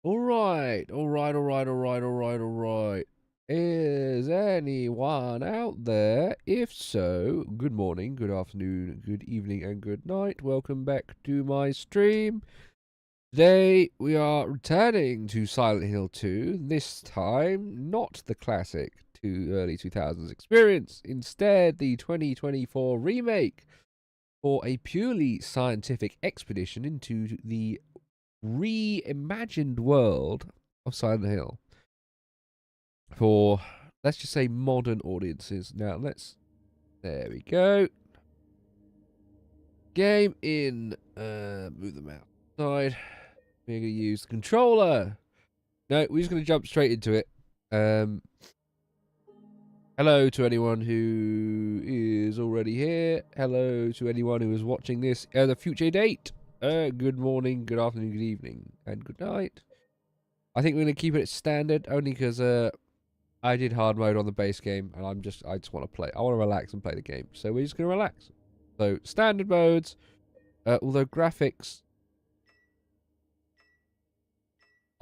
All right. Is anyone out there? If so, good morning, good afternoon, good evening, and good night. Welcome back to my stream. Today we are returning to Silent Hill 2. This time, not the classic early 2000s experience. Instead, the 2024 remake for a purely scientific expedition into the reimagined world of Silent Hill for, let's just say, modern audiences. Now, there we go. Game in, move them outside. We're going to use the controller. No, we're just going to jump straight into it. Hello to anyone who is already here. Hello to anyone who is watching this at a future date. Good morning, good afternoon, good evening, and good night. I think we're going to keep it standard only because I did hard mode on the base game and I just want to play. I want to relax and play the game. So we're just going to relax. So standard modes, although graphics,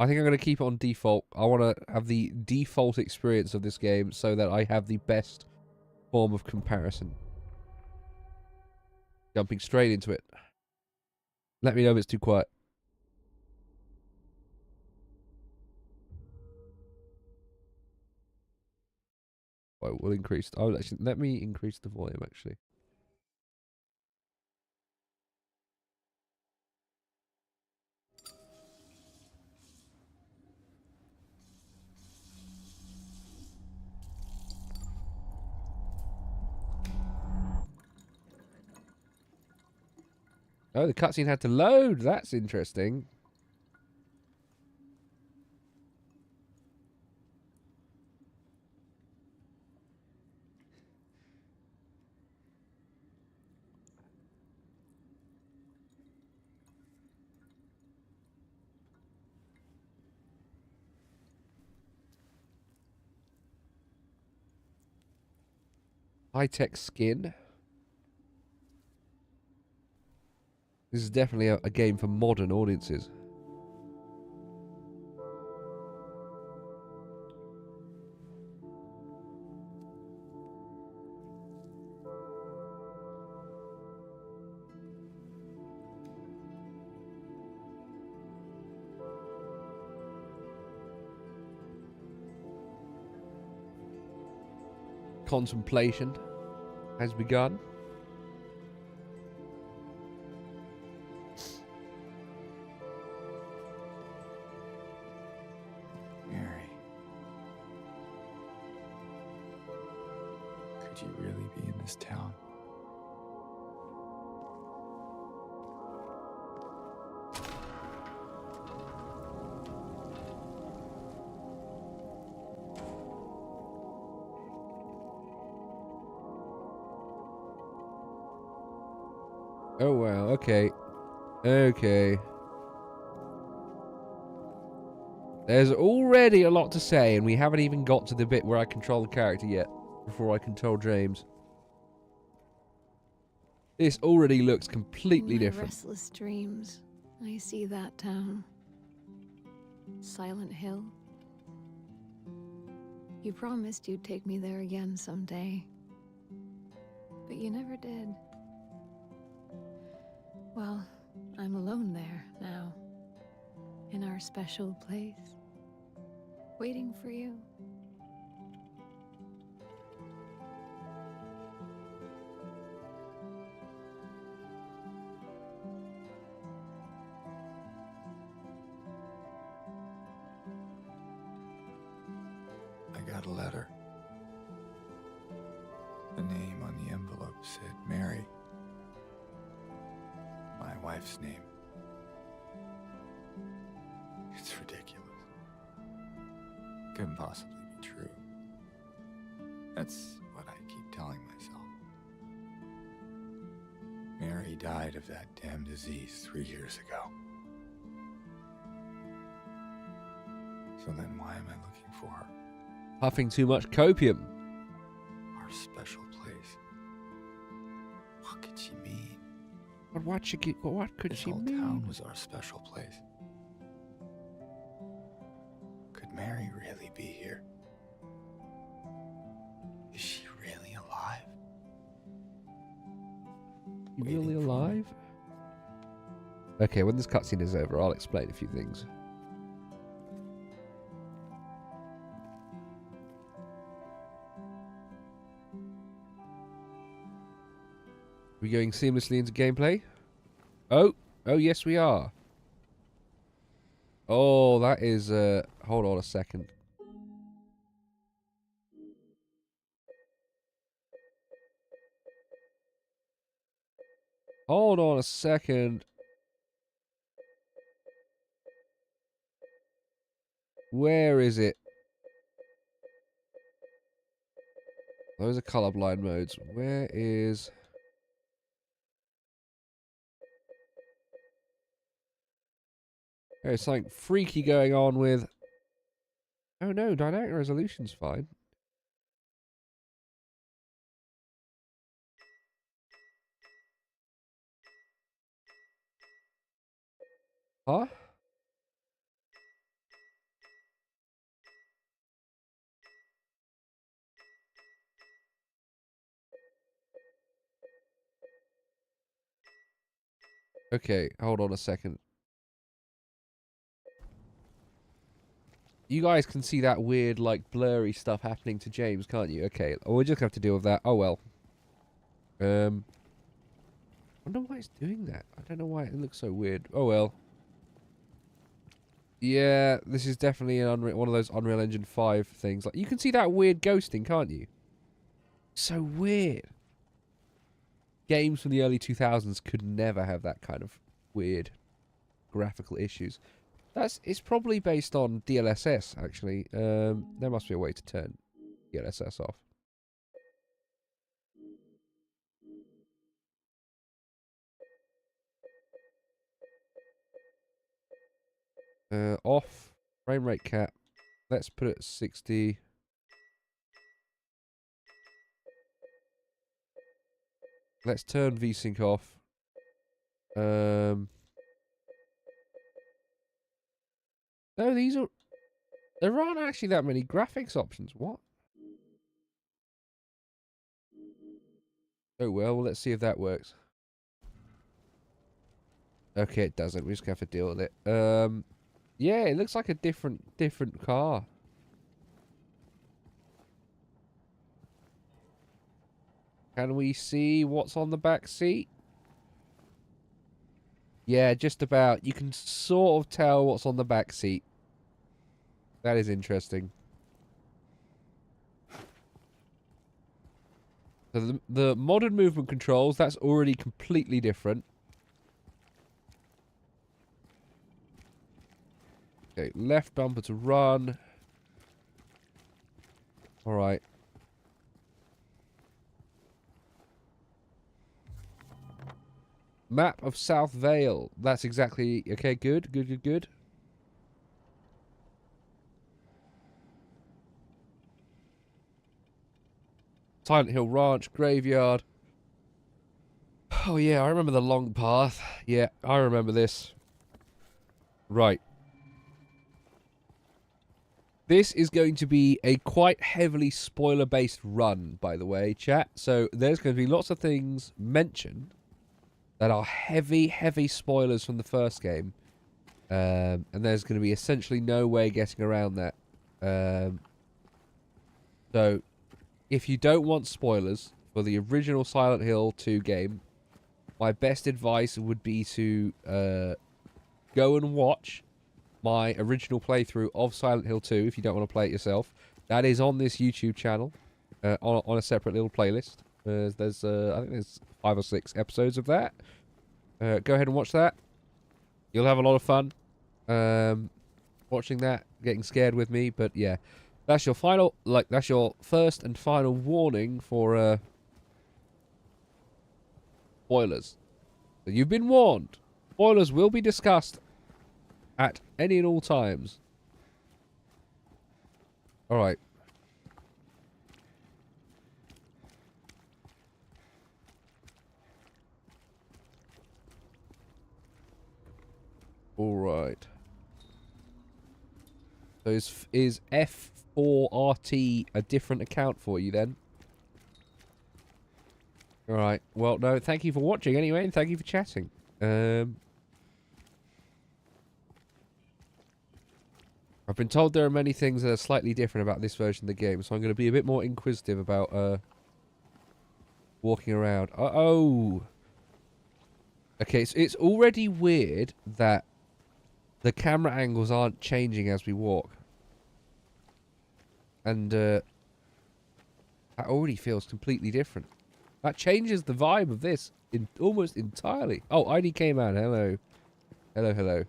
I think I'm going to keep it on default. I want to have the default experience of this game so that I have the best form of comparison. Jumping straight into it. Let me know if it's too quiet. I will increase. Oh, actually, let me increase the volume, actually. Oh, the cutscene had to load. That's interesting. High-tech skin. This is definitely a game for modern audiences. Contemplation has begun. Mary, could you really be in this town? Oh, wow. Okay. Okay. There's already a lot to say, and we haven't even got to the bit where I control the character yet, before I control James. This already looks completely In my different. restless dreams, I see that town. Silent Hill. You promised you'd take me there again someday. But you never did. Well, I'm alone there now. In our special place. Waiting for you. I got a letter. The name on the envelope said Mary. My wife's name. It's ridiculous. Couldn't possibly be true. That's what I keep telling myself. Mary died of that damn disease 3 years ago. So then why am I looking for her? Puffing too much copium. Our special place. What could she mean? But what could This she whole mean? town was our special place. Mary really be here? Is she really alive? You Waiting really for me? alive? Okay, when this cutscene is over, I'll explain a few things. We going seamlessly into gameplay? Oh, yes we are. Oh, that is, hold on a second. Hold on a second. Where is it? Those are colorblind modes. Where is... There's something freaky going on with... Oh no, dynamic resolution's fine. Huh? Okay, hold on a second. You guys can see that weird, like, blurry stuff happening to James, can't you? Okay, we'll just have to deal with that. Oh well. I wonder why it's doing that. I don't know why it looks so weird. Oh well. Yeah, this is definitely an one of those Unreal Engine 5 things. Like, you can see that weird ghosting, can't you? So weird. Games from the early 2000s could never have that kind of weird graphical issues. It's probably based on DLSS, actually. There must be a way to turn DLSS off. Off. Frame rate cap. Let's put it at 60. Let's turn VSync off. No, these are... There aren't actually that many graphics options. What? Oh well, let's see if that works. Okay, it doesn't. We just have to deal with it. Yeah, it looks like a different car. Can we see what's on the back seat? Yeah, just about. You can sort of tell what's on the back seat. That is interesting. So the modern movement controls, that's already completely different. Okay, left bumper to run. Alright. Map of South Vale. That's exactly... Okay, good, good, good, good. Silent Hill Ranch, Graveyard. Oh yeah, I remember the long path. Yeah, I remember this. Right. This is going to be a quite heavily spoiler-based run, by the way, chat. So there's going to be lots of things mentioned that are heavy spoilers from the first game. And there's going to be essentially no way getting around that. So, if you don't want spoilers for the original Silent Hill 2 game, my best advice would be to go and watch my original playthrough of Silent Hill 2 if you don't want to play it yourself. That is on this YouTube channel, on a separate little playlist. There's I think there's 5 or 6 episodes of that. Go ahead and watch that. You'll have a lot of fun watching that, getting scared with me. But yeah, that's your final, that's your first and final warning for spoilers. So you've been warned. Spoilers will be discussed at any and all times. Alright. Alright. So is F4RT a different account for you then? Alright, well, no, thank you for watching anyway, and thank you for chatting. I've been told there are many things that are slightly different about this version of the game, so I'm going to be a bit more inquisitive about, walking around. Oh! Okay, so it's already weird that the camera angles aren't changing as we walk. And, that already feels completely different. That changes the vibe of this almost entirely. Oh, IDK man, hello. Hello, hello.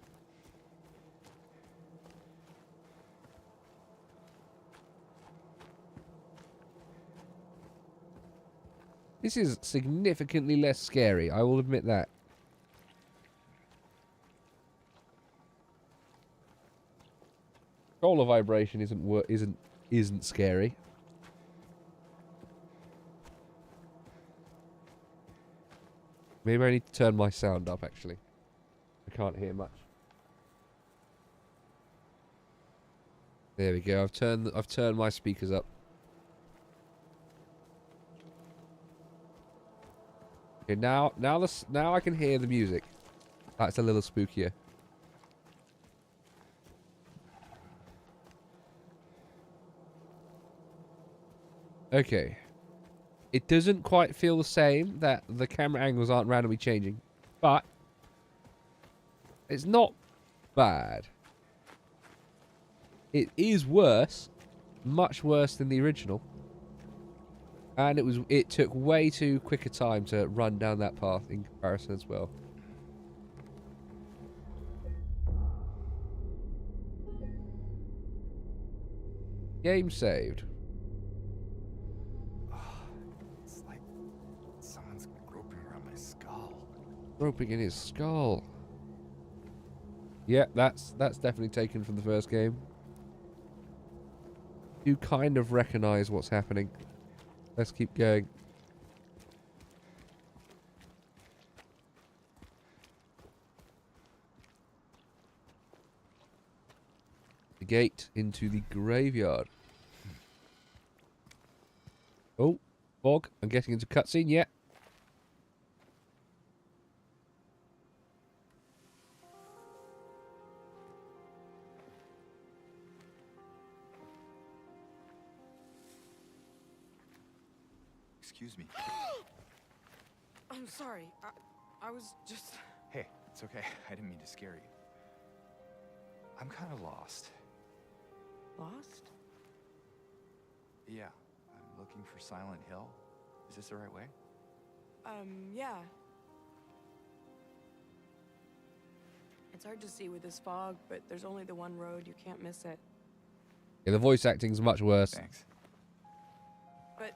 This is significantly less scary, I will admit that. Controller vibration isn't scary. Maybe I need to turn my sound up actually. I can't hear much. There we go. I've turned my speakers up. Okay, now I can hear the music. That's a little spookier. Okay. It doesn't quite feel the same that the camera angles aren't randomly changing, but it's not bad. It is worse, much worse than the original. And it took way too quick a time to run down that path in comparison as well. Game saved. It's like someone's groping around my skull. Groping in his skull. Yeah, that's definitely taken from the first game. You kind of recognize what's happening. Let's keep going. The gate into the graveyard. Oh, fog. I'm getting into cutscene. Yeah. Excuse me. I'm sorry. I was just... Hey, it's okay. I didn't mean to scare you. I'm kind of lost. Lost? Yeah, I'm looking for Silent Hill. Is this the right way? Yeah. It's hard to see with this fog, but there's only the one road. You can't miss it. Yeah, the voice acting's much worse. Thanks. But...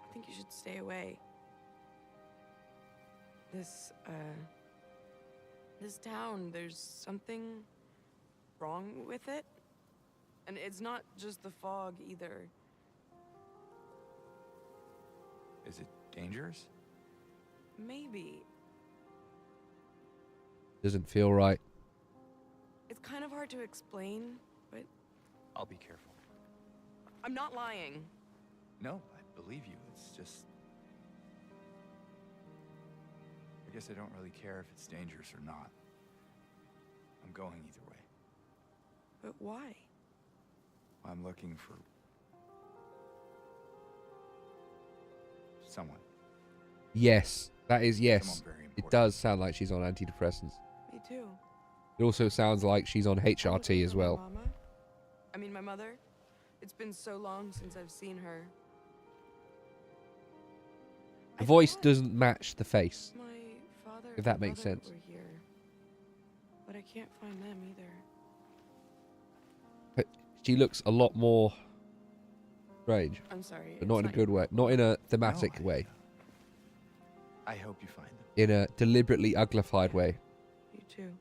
I think you should stay away. This town, there's something wrong with it. And it's not just the fog, either. Is it dangerous? Maybe. Doesn't feel right. It's kind of hard to explain, but I'll be careful. I'm not lying. No, I believe you. It's just... I guess I don't really care if it's dangerous or not. I'm going either way. But why? I'm looking for... someone. Yes, that is yes. Someone very important. It does sound like she's on antidepressants. Me too. It also sounds like she's on I'm looking HRT as for my well. mama. I mean, my mother. It's been so long since I've seen her. The I voice thought doesn't match the face. my father if that and makes mother sense. were here, but I can't find them either. But she looks a lot more strange, I'm sorry. but not in a good way. Not in a thematic No, way. I hope you find them. In a deliberately uglified way. You too.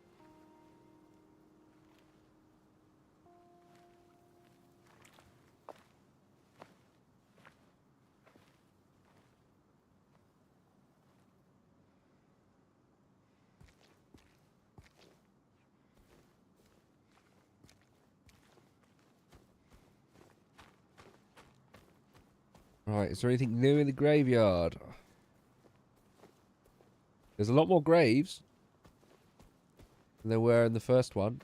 Right, is there anything new in the graveyard? There's a lot more graves than there were in the first one.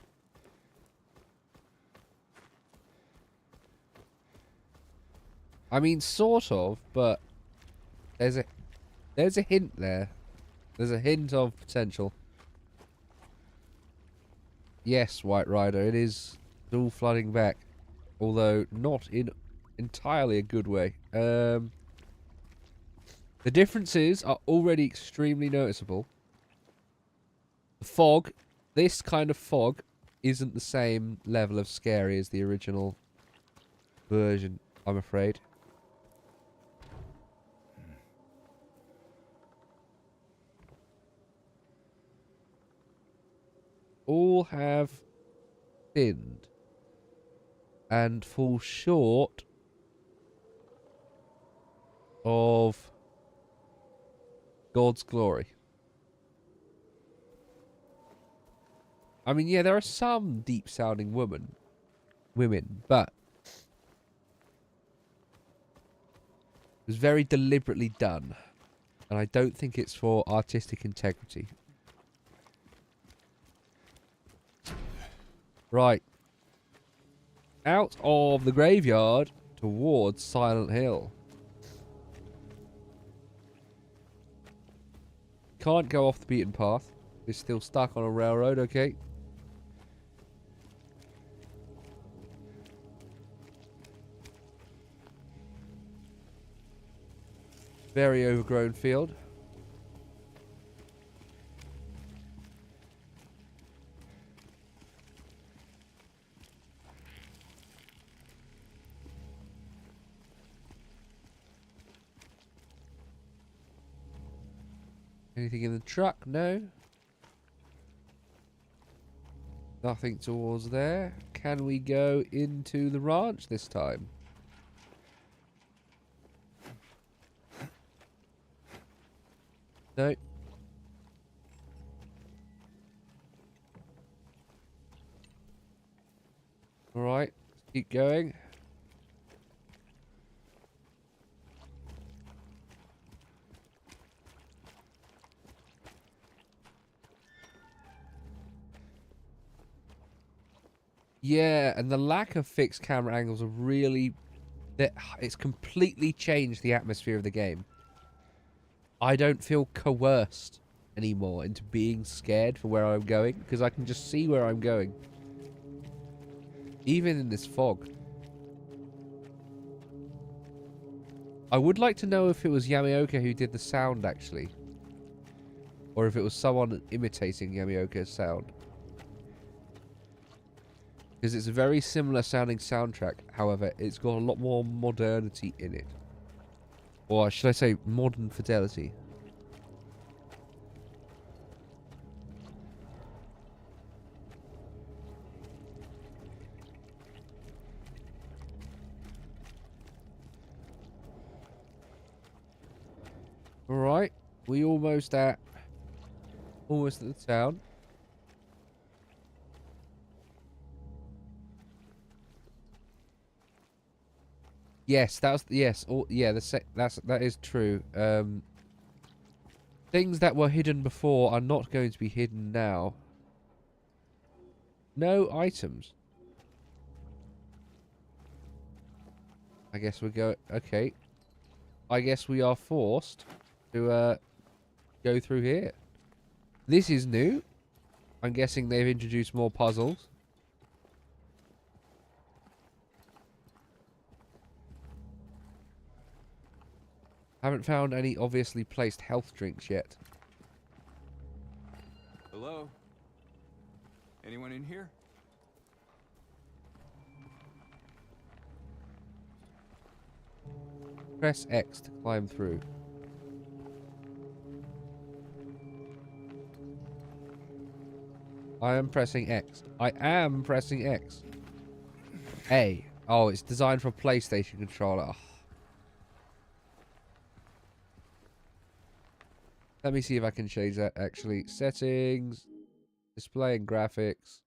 I mean, sort of, but there's a hint there. There's a hint of potential. Yes, White Rider, it is all flooding back, although not in entirely a good way. The differences are already extremely noticeable. The fog, this kind of fog, isn't the same level of scary as the original version, I'm afraid. All have sinned and fall short of God's glory. I mean, yeah, there are some deep-sounding women, but it was very deliberately done, and I don't think it's for artistic integrity. Right. Out of the graveyard towards Silent Hill. Can't go off the beaten path. We're still stuck on a railroad, okay. Very overgrown field. Anything in the truck? No. Nothing towards there. Can we go into the ranch this time? No. Alright, let's keep going. Yeah, and the lack of fixed camera angles are really... It's completely changed the atmosphere of the game. I don't feel coerced anymore into being scared for where I'm going, because I can just see where I'm going. Even in this fog. I would like to know if it was Yamaoka who did the sound, actually. Or if it was someone imitating Yamaoka's sound. Because it's a very similar sounding soundtrack. However, it's got a lot more modernity in it. Or should I say modern fidelity. Alright. We almost at the town. Yes, that was yeah, that is true. Things that were hidden before are not going to be hidden now. No items. I guess we go okay. I guess we are forced to go through here. This is new. I'm guessing they've introduced more puzzles. Haven't found any obviously placed health drinks yet. Hello? Anyone in here? Press X to climb through. I am pressing X. I am pressing X. A. Oh, it's designed for a PlayStation controller. Oh. Let me see if I can change that, actually. Settings. Display and graphics.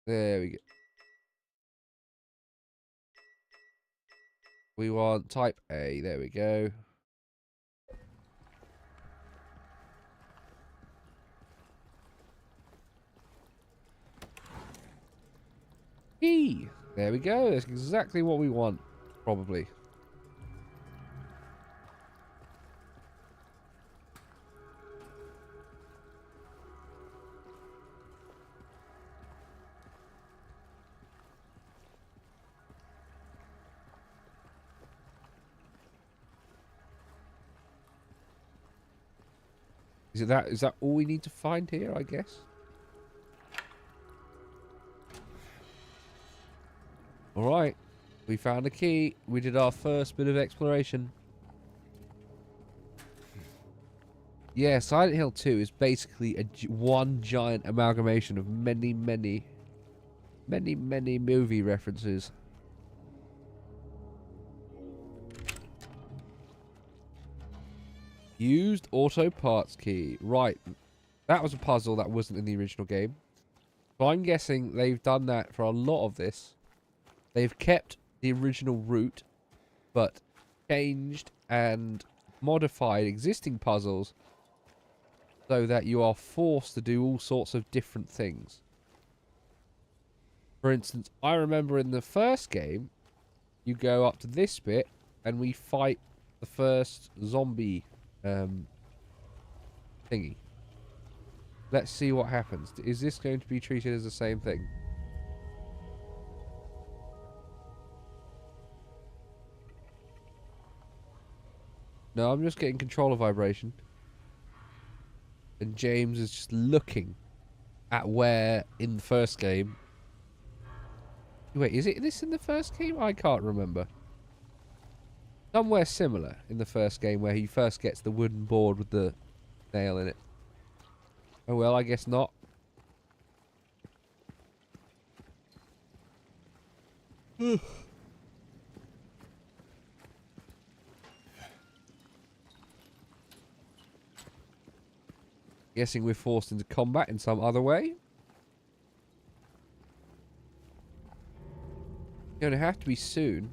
There we go. We want type A. There we go. E. There we go. That's exactly what we want, probably. Is that all we need to find here, I guess? Alright. We found a key. We did our first bit of exploration. Yeah, Silent Hill 2 is basically one giant amalgamation of many movie references. Used auto parts key. Right. That was a puzzle that wasn't in the original game. So I'm guessing they've done that for a lot of this. They've kept the original route, but changed and modified existing puzzles so that you are forced to do all sorts of different things. For instance, I remember in the first game, you go up to this bit and we fight the first zombie thingy. Let's see what happens. Is this going to be treated as the same thing? No, I'm just getting controller vibration. And James is just looking at where in the first game... Wait, is it this in the first game? I can't remember. Somewhere similar in the first game where he first gets the wooden board with the nail in it. Oh well, I guess not. Guessing we're forced into combat in some other way. Going to have to be soon.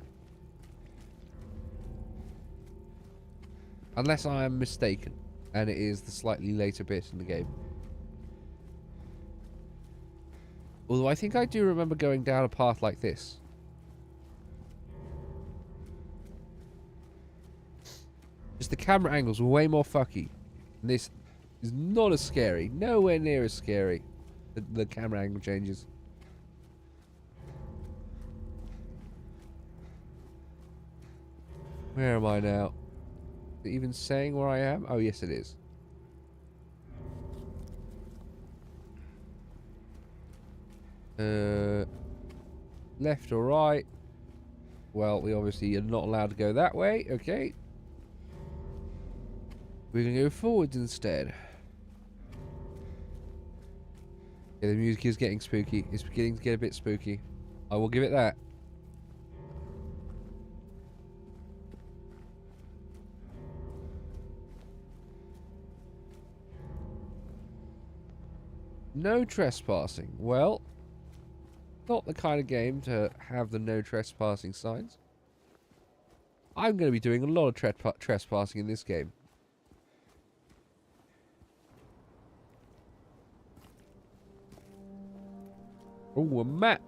Unless I am mistaken. And it is the slightly later bit in the game. Although I think I do remember going down a path like this. Just the camera angles were way more fucky. And this is not as scary. Nowhere near as scary. The camera angle changes. Where am I now? Is it even saying where I am? Oh, yes, it is. Left or right? Well, we obviously are not allowed to go that way. Okay. We're going to go forwards instead. Yeah, the music is getting spooky. It's beginning to get a bit spooky. I will give it that. No trespassing. Well, not the kind of game to have the no trespassing signs. I'm going to be doing a lot of trespassing in this game. Oh, a map.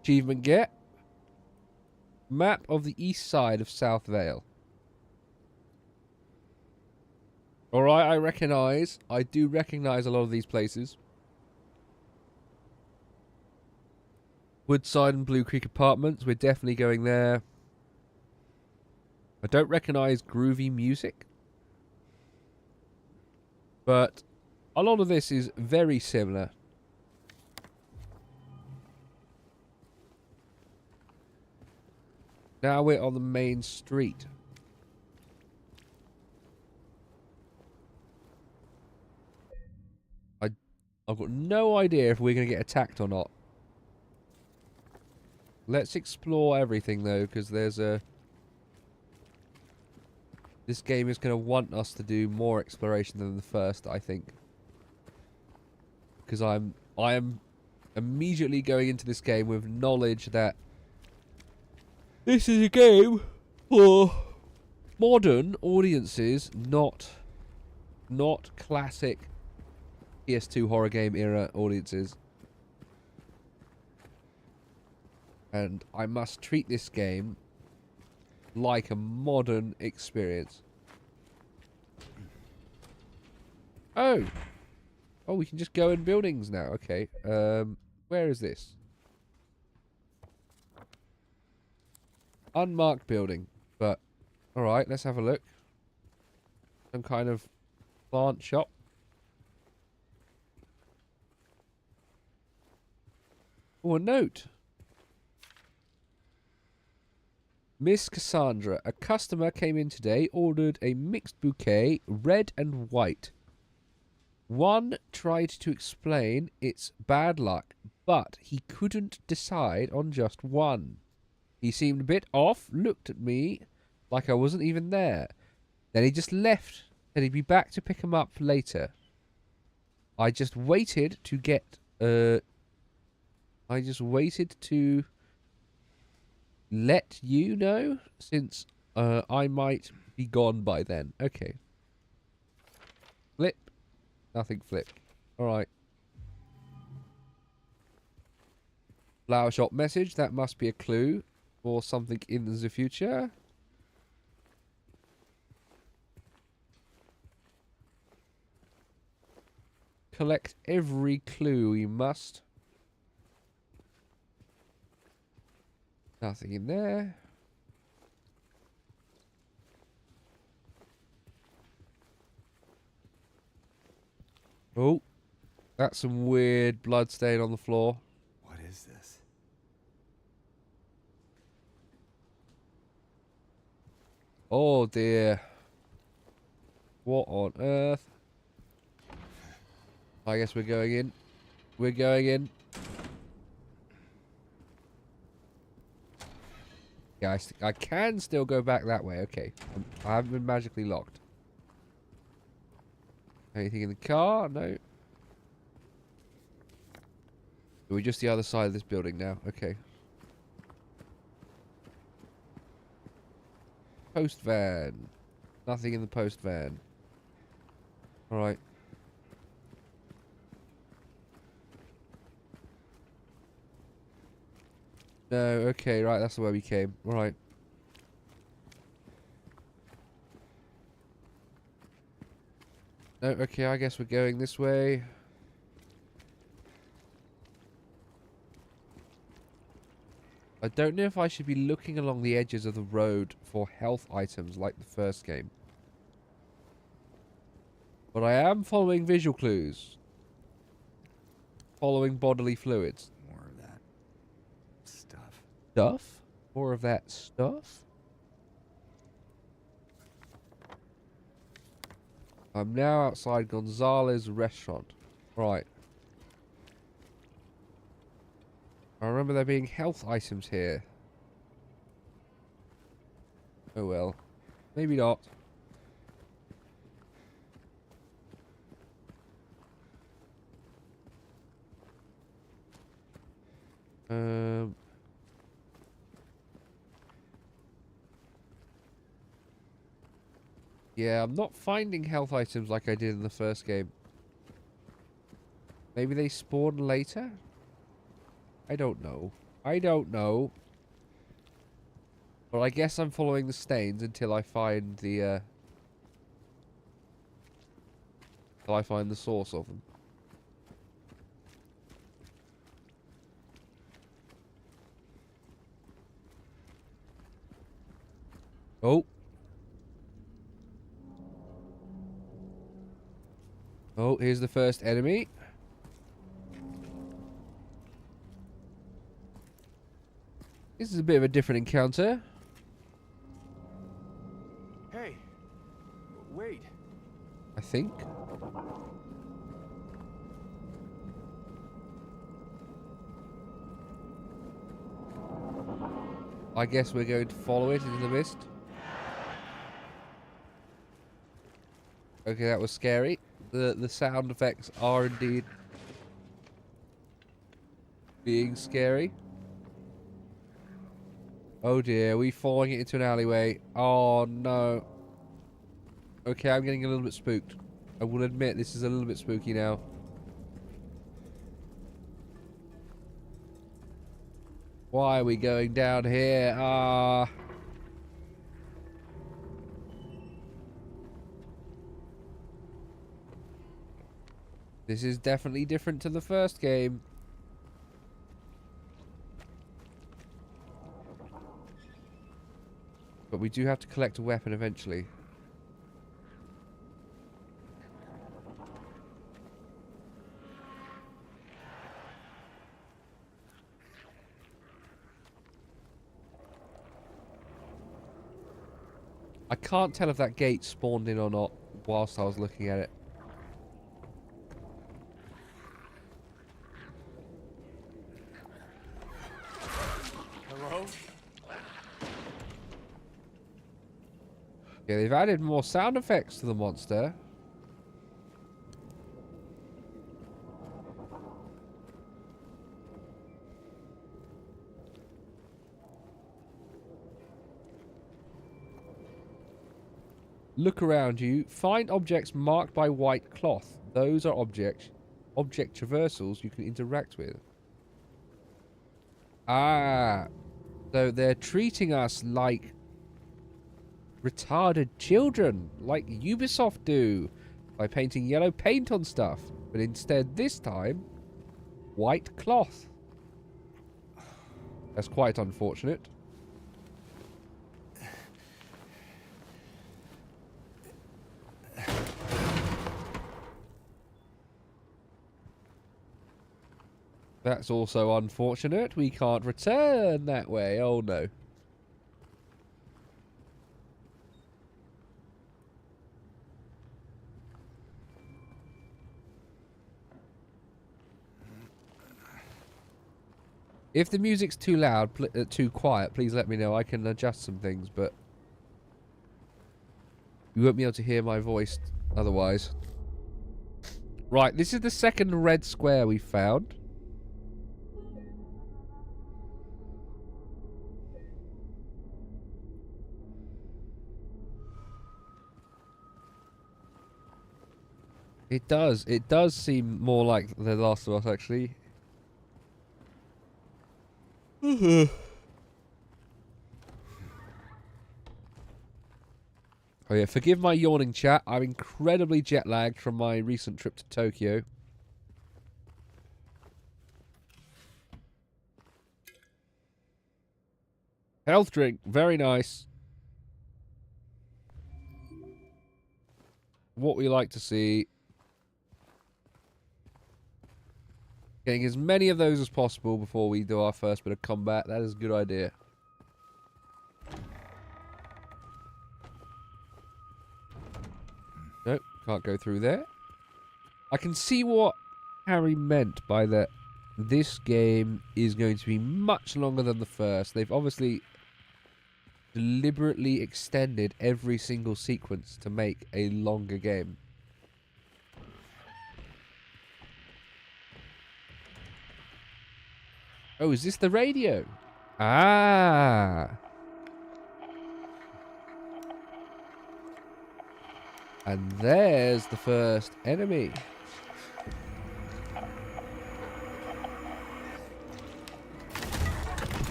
Achievement get. Map of the east side of South Vale. Alright, I do recognise a lot of these places. Woodside and Blue Creek Apartments, we're definitely going there. I don't recognise groovy music. But a lot of this is very similar. Now we're on the main street. I've got no idea if we're going to get attacked or not. Let's explore everything though, because there's a This game is going to want us to do more exploration than the first, I think. Because I am immediately going into this game with knowledge that this is a game for modern audiences, not classic PS2 horror game era audiences. And I must treat this game like a modern experience. Oh, we can just go in buildings now. Okay. Where is this? Unmarked building. But all right, let's have a look. Some kind of plant shop. Oh, a note. Miss Cassandra, a customer came in today, ordered a mixed bouquet, red and white. One tried to explain it's bad luck, but he couldn't decide on just one. He seemed a bit off, looked at me like I wasn't even there. Then he just left, said he'd be back to pick him up later. I just waited to get, I just waited to let you know, since I might be gone by then. Okay. Flip. Nothing flipped. Alright. Flower shop message. That must be a clue for something in the future. Collect every clue we must. Nothing in there. Oh, that's some weird blood stain on the floor. What is this? Oh dear. What on earth? I guess we're going in. We're going in. Yeah, I can still go back that way. Okay. I haven't been magically locked. Anything in the car? No. We're just the other side of this building now. Okay. Post van. Nothing in the post van. Alright. No, okay, right, that's the way we came. Alright. No, okay, I guess we're going this way. I don't know if I should be looking along the edges of the road for health items like the first game. But I am following visual clues. Following bodily fluids. More of that stuff. Stuff? More of that stuff? I'm now outside Gonzalez restaurant. Right. I remember there being health items here. Oh well. Maybe not. Yeah, I'm not finding health items like I did in the first game. Maybe they spawn later? I don't know. I don't know. But I guess I'm following the stains until I find the, until I find the source of them. Oh. Oh, here's the first enemy. This is a bit of a different encounter. Hey, wait. I think. I guess we're going to follow it into the mist. Okay, that was scary. The sound effects are indeed being scary. Oh dear, we falling into an alleyway. Oh no. Okay, I'm getting a little bit spooked. I will admit this is a little bit spooky now. Why are we going down here? Ah. This is definitely different to the first game. But we do have to collect a weapon eventually. I can't tell if that gate spawned in or not whilst I was looking at it. Hello? Yeah, they've added more sound effects to the monster. Look around you. Find objects marked by white cloth. Those are object traversals you can interact with. Ah. So they're treating us like retarded children, like Ubisoft do, by painting yellow paint on stuff. But instead, this time, white cloth. That's quite unfortunate. That's also unfortunate. We can't return that way. Oh no. If the music's too loud, too quiet, please let me know. I can adjust some things, but you won't be able to hear my voice otherwise. Right, this is the second red square we found. It does seem more like The Last of Us, actually. Oh yeah, forgive my yawning, chat. I'm incredibly jet lagged from my recent trip to Tokyo. Health drink, very nice. What we like to see. Getting as many of those as possible before we do our first bit of combat. That is a good idea. Nope, can't go through there. I can see what Harry meant by that. This game is going to be much longer than the first. They've obviously deliberately extended every single sequence to make a longer game. Oh, is this the radio? Ah. And there's the first enemy.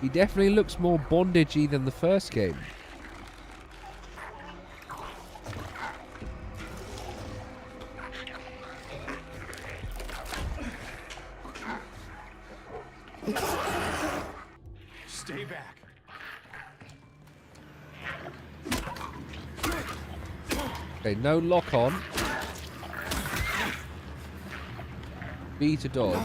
He definitely looks more bondagey than the first game. Stay back. Okay, no lock on. B to dodge.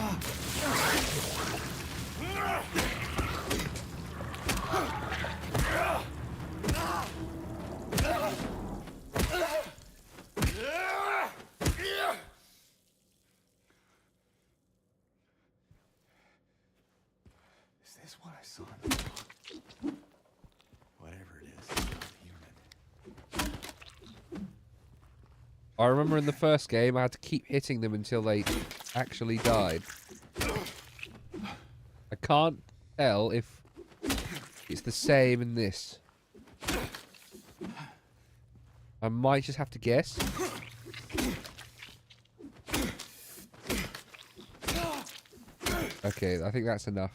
Is this what I saw in the book? Whatever it I remember in the first game I had to keep hitting them until they actually died. I can't tell if it's the same in this. I might just have to guess. Okay, I think that's enough.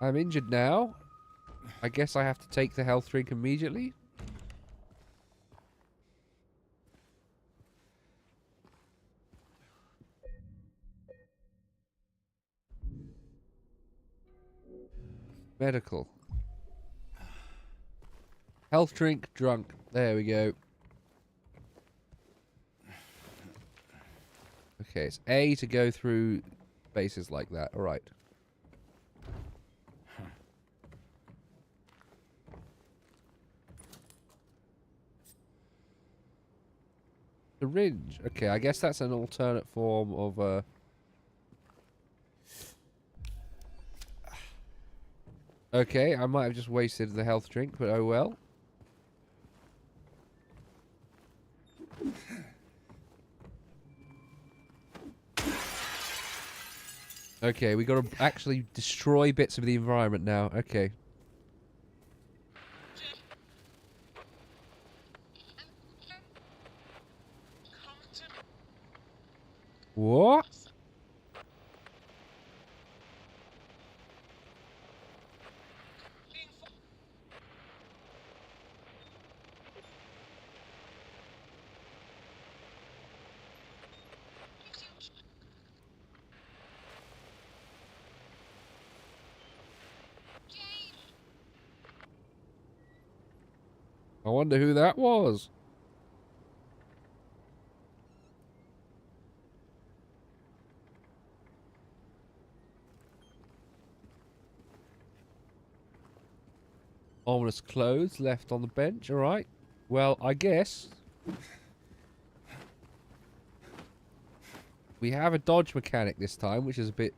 I'm injured now. I guess I have to take the health drink immediately. Medical. Health drink, drunk. There we go. Okay, it's A to go through spaces like that. Alright. Syringe. Okay, I guess that's an alternate form of Okay, I might have just wasted the health drink, but oh well. Okay, we gotta actually destroy bits of the environment now. Okay. What? I wonder who that was. Ominous clothes left on the bench. Alright. Well, I guess we have a dodge mechanic this time, which is a bit...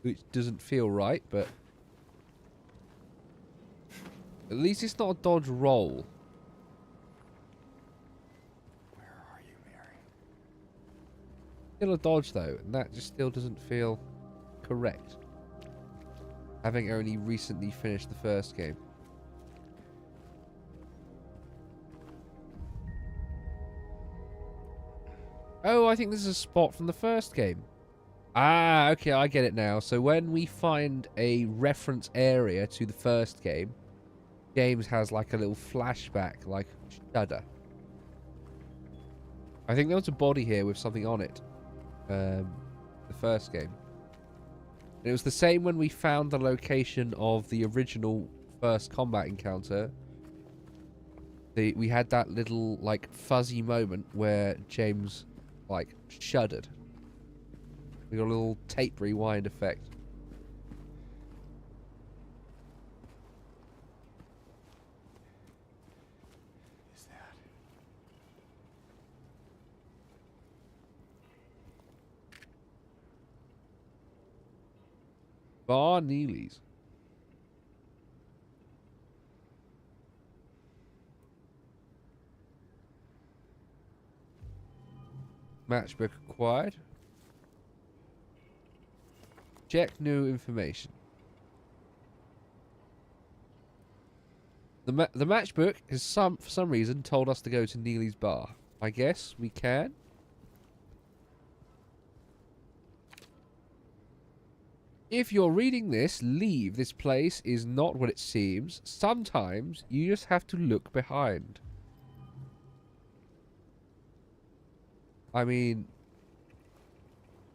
which doesn't feel right, but... at least it's not a dodge roll. Where are you, Mary? Still a dodge, though, and that just still doesn't feel correct. Having only recently finished the first game. Oh, I think this is a spot from the first game. Ah, okay, I get it now. So when we find a reference area to the first game, James has like a little flashback, like shudder. I think there was a body here with something on it. The first game. And it was the same when we found the location of the original first combat encounter. We had that little like fuzzy moment where James like shuddered. We got a little tape rewind effect. Is that? Bar Neely's. Matchbook acquired. Check new information. The matchbook has for some reason told us to go to Neely's bar. I guess we can. If you're reading this, leave. This place is not what it seems. Sometimes you just have to look behind. I mean,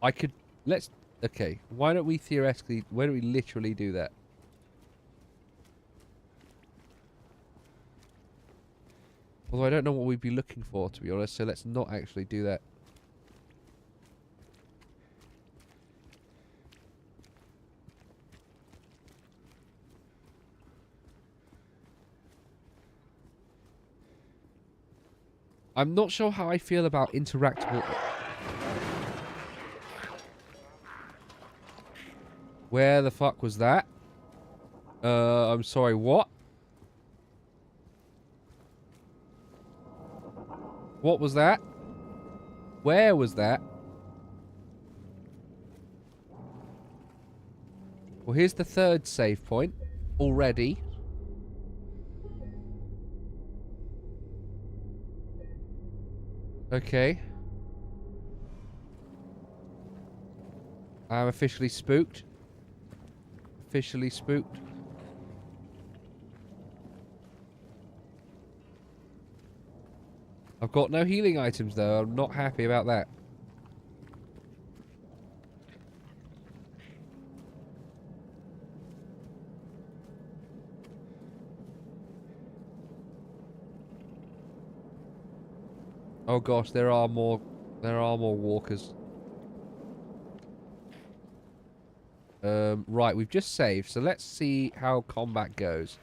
I could... let's... okay, why don't we theoretically... why don't we literally do that? Although I don't know what we'd be looking for, to be honest, so let's not actually do that. I'm not sure how I feel about interactable... Where the fuck was that? I'm sorry, what? What was that? Where was that? Well, here's the third save point. Already. Okay. I'm officially spooked. Officially spooked. I've got no healing items though. I'm not happy about that. Oh gosh, there are more walkers. Right, we've just saved, so let's see how combat goes.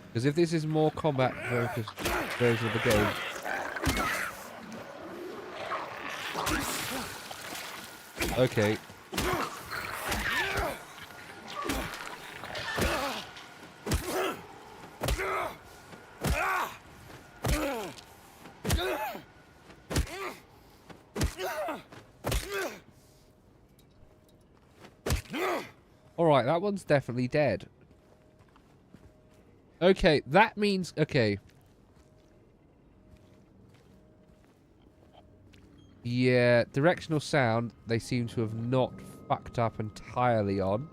Because if this is more combat focused version of the game. Okay. Alright, that one's definitely dead. Okay, that means... Okay. Yeah, directional sound, they seem to have not fucked up entirely on.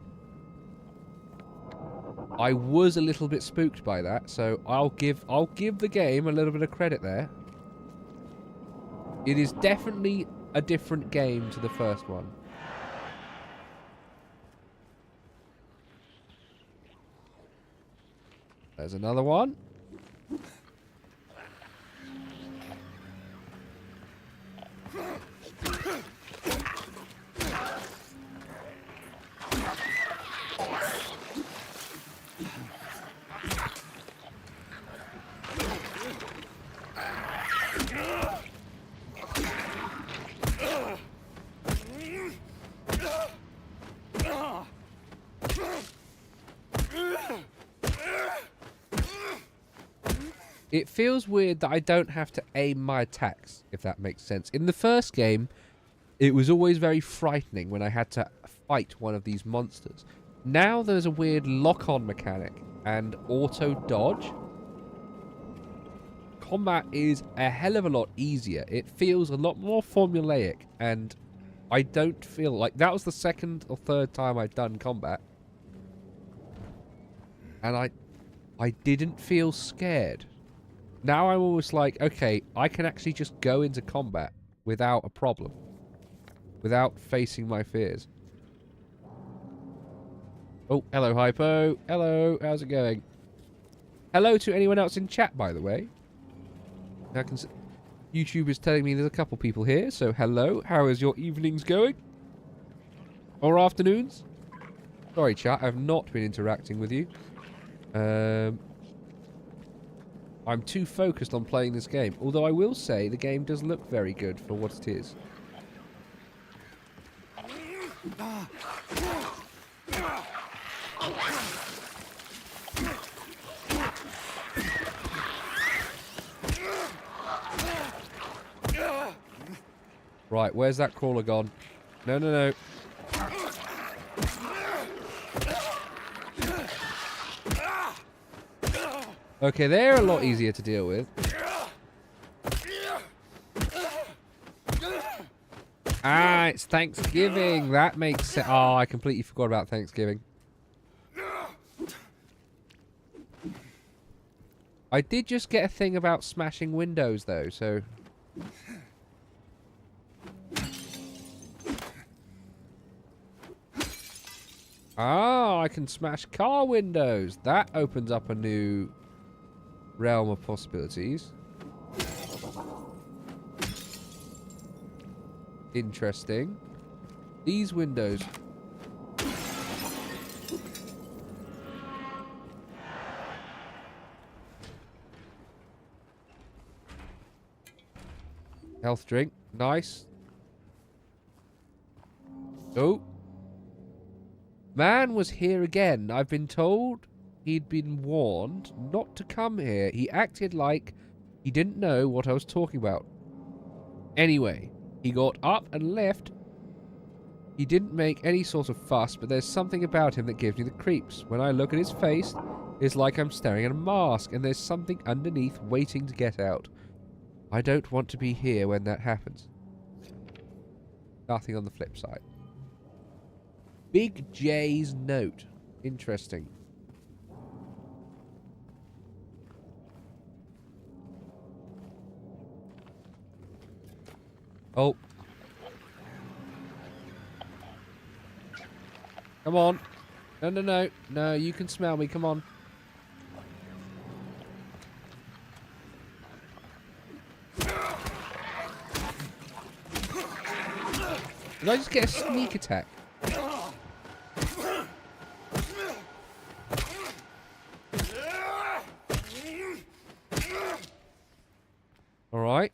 I was a little bit spooked by that, so I'll give the game a little bit of credit there. It is definitely a different game to the first one. There's another one. It feels weird that I don't have to aim my attacks, if that makes sense. In the first game, it was always very frightening when I had to fight one of these monsters. Now there's a weird lock-on mechanic and auto-dodge. Combat is a hell of a lot easier. It feels a lot more formulaic, and I don't feel like... That was the second or third time I'd done combat. And I didn't feel scared. Now I'm almost like, okay, I can actually just go into combat without a problem. Without facing my fears. Oh, hello, Hypo. Hello, how's it going? Hello to anyone else in chat, by the way. I can YouTube is telling me there's a couple people here, so hello. How is your evenings going? Or afternoons? Sorry, chat, I've not been interacting with you. I'm too focused on playing this game. Although I will say the game does look very good for what it is. Right, where's that crawler gone? No, no, no. Okay, they're a lot easier to deal with. Ah, it's Thanksgiving. That makes sense. Oh, I completely forgot about Thanksgiving. I did just get a thing about smashing windows, though, so... Ah, I can smash car windows. That opens up a new realm of possibilities. Interesting. These windows. Health drink. Nice. Oh. Man was here again. I've been told he'd been warned not to come here. He acted like he didn't know what I was talking about. Anyway, he got up and left. He didn't make any sort of fuss, but there's something about him that gives me the creeps. When I look at his face, it's like I'm staring at a mask, and there's something underneath waiting to get out. I don't want to be here when that happens. Nothing on the flip side. Big J's note. Interesting. Oh. Come on. No, no, no. No, you can smell me. Come on. Did I just get a sneak attack? Alright.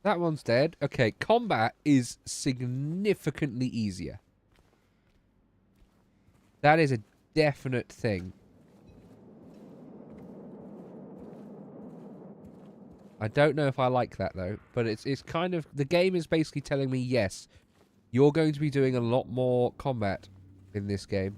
That one's dead. Okay, combat is significantly easier. That is a definite thing. I don't know if I like that though, but it's kind of, the game is basically telling me, yes, you're going to be doing a lot more combat in this game.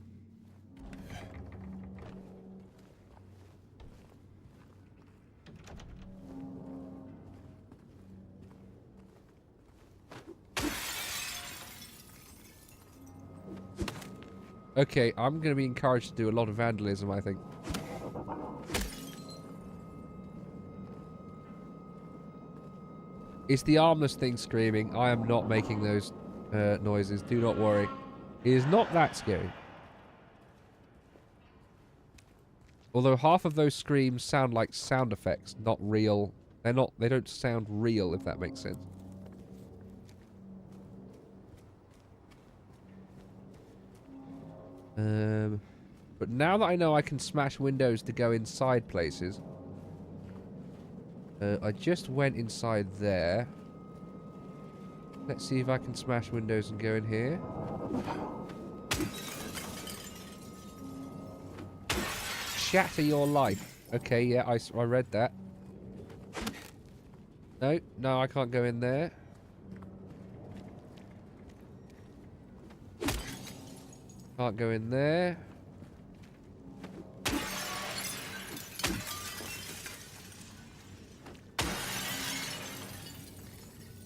Okay, I'm going to be encouraged to do a lot of vandalism, I think. It's the armless thing screaming. I am not making those noises. Do not worry. It is not that scary. Although half of those screams sound like sound effects, not real. They don't sound real, if that makes sense. But now that I know I can smash windows to go inside places, I just went inside there. Let's see if I can smash windows and go in here. Shatter your life. Okay, yeah, I read that. No, no, I can't go in there. Can't go in there.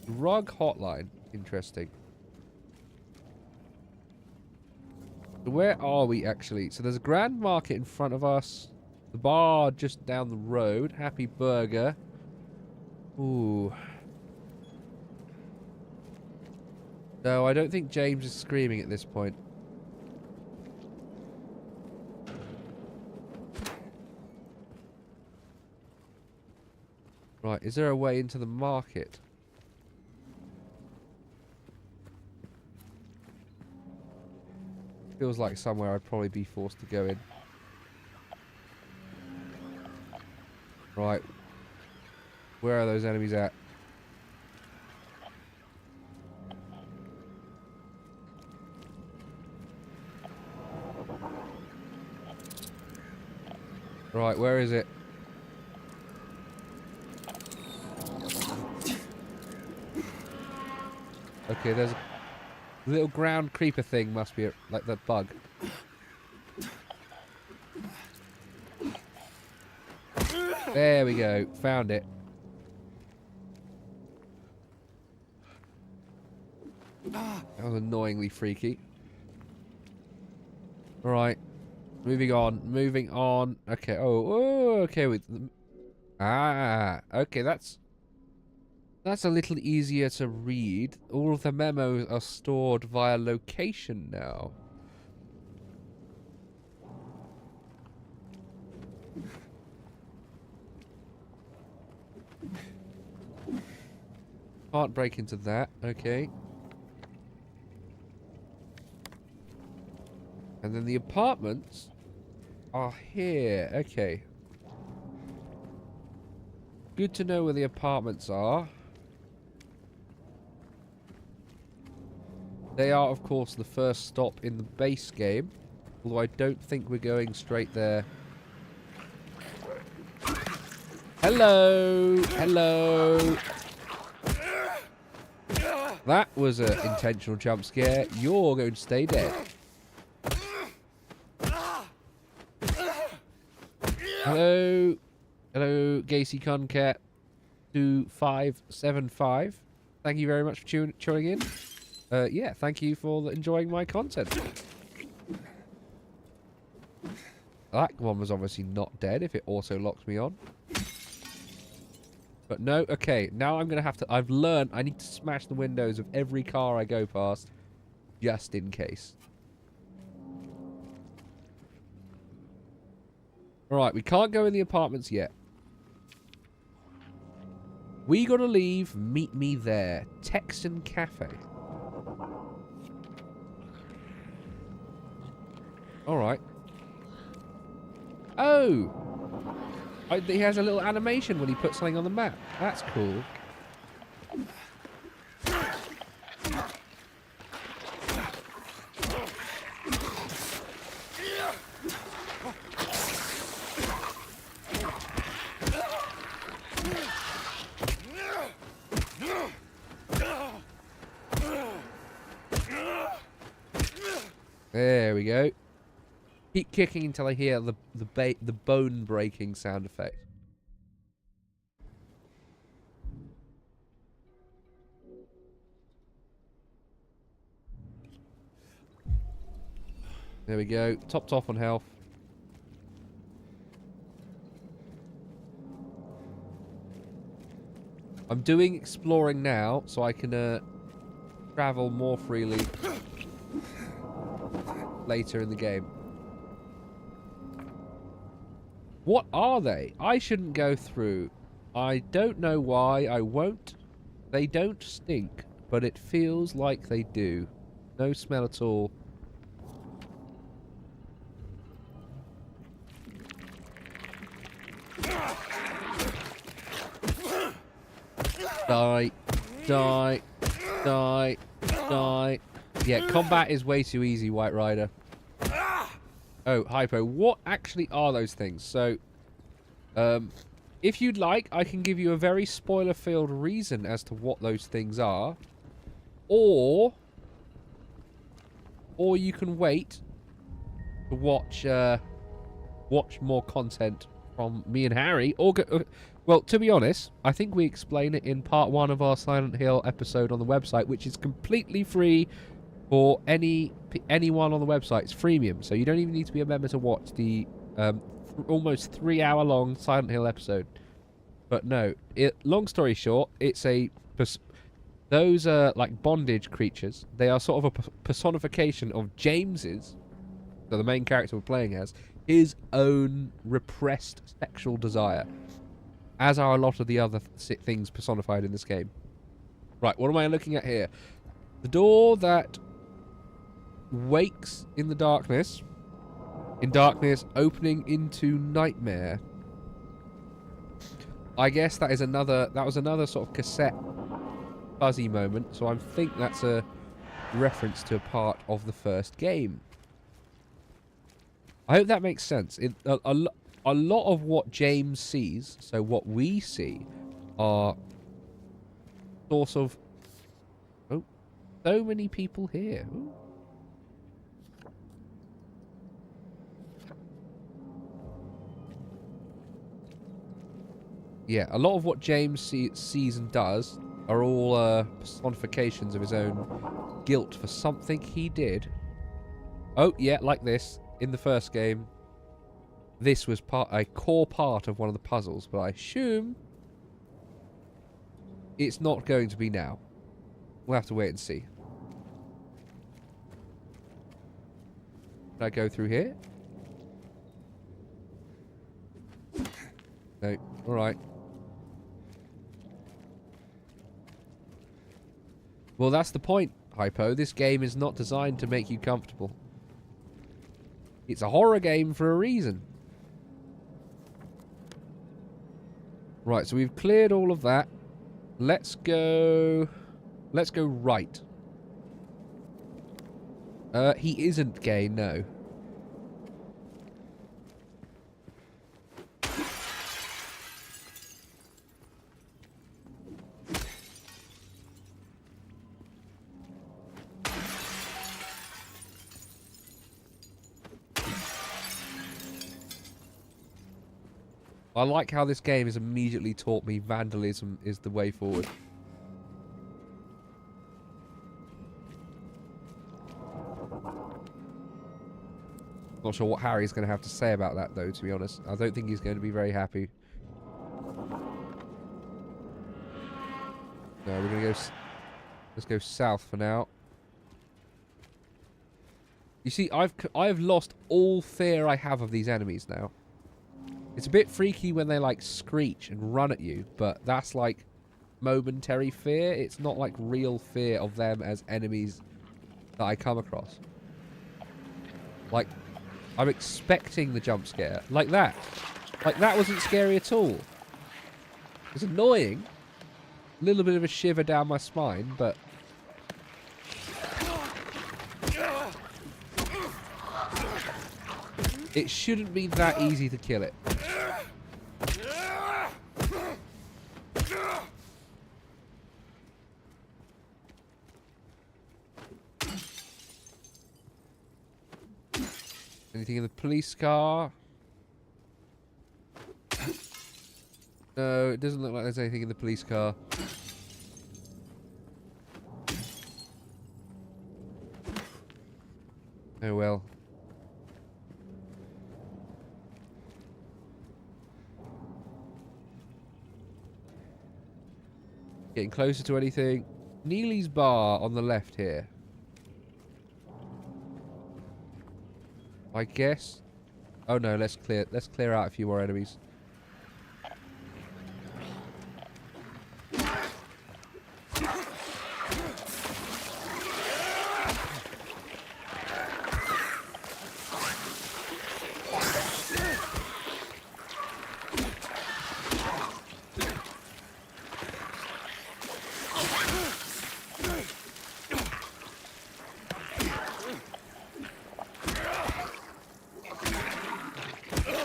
Rug hotline. Interesting. So where are we actually? So there's a Grand Market in front of us. The bar just down the road. Happy Burger. Ooh. No, I don't think James is screaming at this point. Right, is there a way into the market? Feels like somewhere I'd probably be forced to go in. Right. Where are those enemies at? Right, where is it? Okay, there's a little ground creeper thing, must be like the bug. There we go, found it. That was annoyingly freaky. Alright, moving on, moving on. Okay, oh, okay, okay, that's a little easier to read. All of the memos are stored via location now. Can't break into that. Okay. And then the apartments are here. Okay. Good to know where the apartments are. They are, of course, the first stop in the base game. Although I don't think we're going straight there. Hello! Hello! That was an intentional jump scare. You're going to stay dead. Hello? Hello, Gacy Concat 2575. Thank you very much for tuning in. Yeah, thank you for enjoying my content. That one was obviously not dead if it also locks me on. But no, okay, now I'm going to have to... I've learned I need to smash the windows of every car I go past, just in case. Alright, we can't go in the apartments yet. We gotta leave, meet me there. Texan Cafe. Alright. Oh! He has a little animation when he puts something on the map. That's cool. There we go. Keep kicking until I hear the bone breaking sound effect. There we go. Topped off on health. I'm doing exploring now, so I can travel more freely later in the game. What are they? I shouldn't go through. I don't know why I won't. They don't stink, but it feels like they do. No smell at all. Die. Die. Die. Die. Yeah, combat is way too easy, White Rider. Oh, Hypo, what actually are those things? So, if you'd like, I can give you a very spoiler-filled reason as to what those things are. Or you can wait to watch more content from me and Harry. Or well, to be honest, I think we explain it in part 1 of our Silent Hill episode on the website, which is completely free for anyone on the website. It's freemium, so you don't even need to be a member to watch the almost 3-hour-long Silent Hill episode. But no, long story short, it's those are like bondage creatures. They are sort of a personification of James's, so the main character we're playing as, his own repressed sexual desire, as are a lot of the other things personified in this game. Right, what am I looking at here? The door that wakes in the darkness. In darkness, opening into nightmare. I guess that was another sort of cassette fuzzy moment, so I think that's a reference to a part of the first game. I hope that makes sense. A lot of what James sees, so what we see, are sort of... Oh, so many people here. Ooh. Yeah, a lot of what James sees and does are all personifications of his own guilt for something he did. Oh, yeah, like this. In the first game, this was a core part of one of the puzzles, but I assume it's not going to be now. We'll have to wait and see. Can I go through here? No. Alright. Well, that's the point, Hypo. This game is not designed to make you comfortable. It's a horror game for a reason. Right, so we've cleared all of that. Let's go right. He isn't gay, no. I like how this game has immediately taught me vandalism is the way forward. Not sure what Harry's going to have to say about that, though, to be honest. I don't think he's going to be very happy. No, we're going to go... Let's go south for now. You see, I've lost all fear I have of these enemies now. It's a bit freaky when they, like, screech and run at you, but that's, like, momentary fear. It's not, like, real fear of them as enemies that I come across. Like, I'm expecting the jump scare. Like that. Like, that wasn't scary at all. It's annoying. A little bit of a shiver down my spine, but... it shouldn't be that easy to kill it. Anything in the police car? No, it doesn't look like there's anything in the police car. Oh well. Getting closer to anything. Neely's bar on the left here. I guess. Oh no, let's clear out a few more enemies.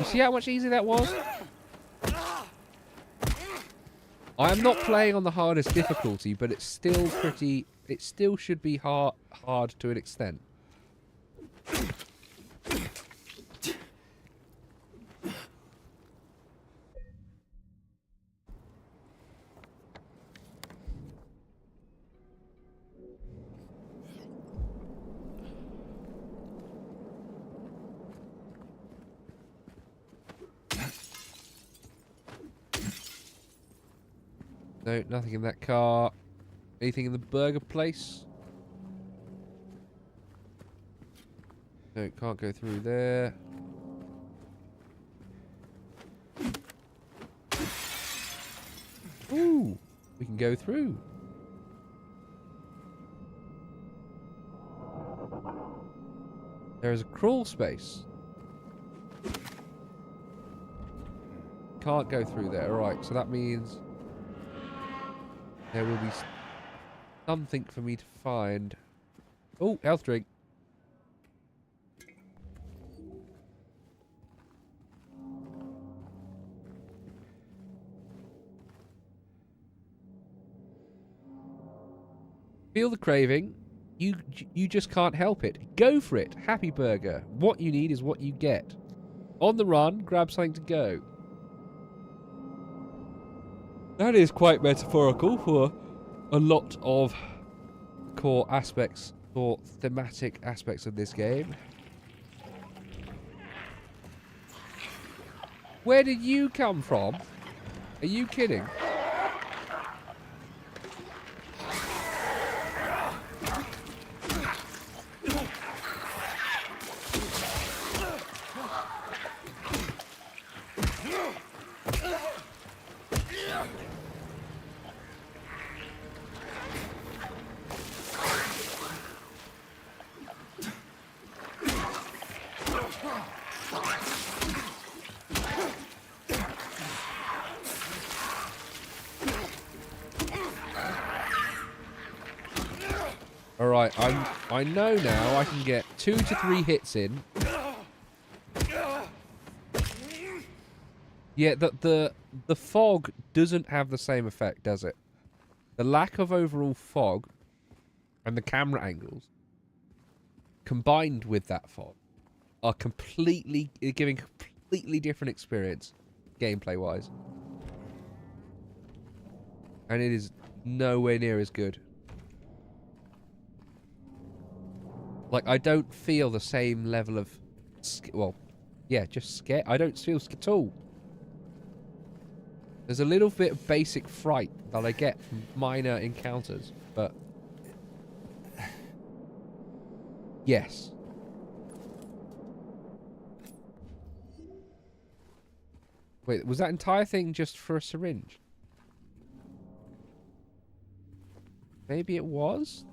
See how much easier that was? I am not playing on the hardest difficulty, but it's still pretty... it still should be hard to an extent. No, nothing in that car. Anything in the burger place? No, can't go through there. Ooh, we can go through. There is a crawl space. Can't go through there. Alright, so that means... there will be something for me to find. Oh, health drink. Feel the craving. You just can't help it. Go for it. Happy Burger. What you need is what you get. On the run, grab something to go. That is quite metaphorical for a lot of core aspects or thematic aspects of this game. Where did you come from? Are you kidding? Right, I know now I can get 2 to 3 hits in. Yeah, the fog doesn't have the same effect, does it? The lack of overall fog and the camera angles combined with that fog are giving completely different experience gameplay wise. And it is nowhere near as good. Like, I don't feel the same level of well, yeah, just scare. I don't feel scared at all. There's a little bit of basic fright that I get from minor encounters, but yes. Wait, was that entire thing just for a syringe? Maybe it was?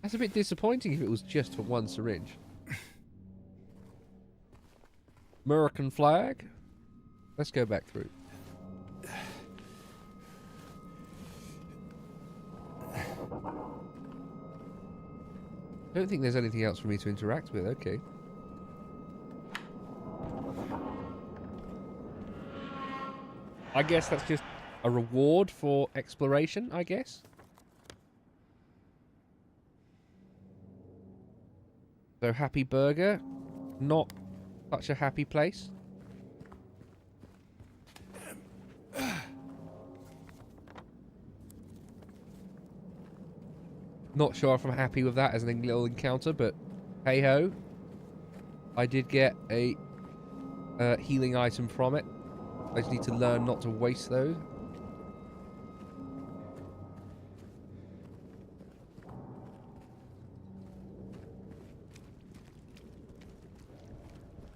That's a bit disappointing if it was just for one syringe. American flag. Let's go back through. I don't think there's anything else for me to interact with. Okay. I guess that's just a reward for exploration, I guess. So, Happy Burger. Not such a happy place. Not sure if I'm happy with that as a little encounter, but hey ho. I did get a healing item from it. I just need to learn not to waste those.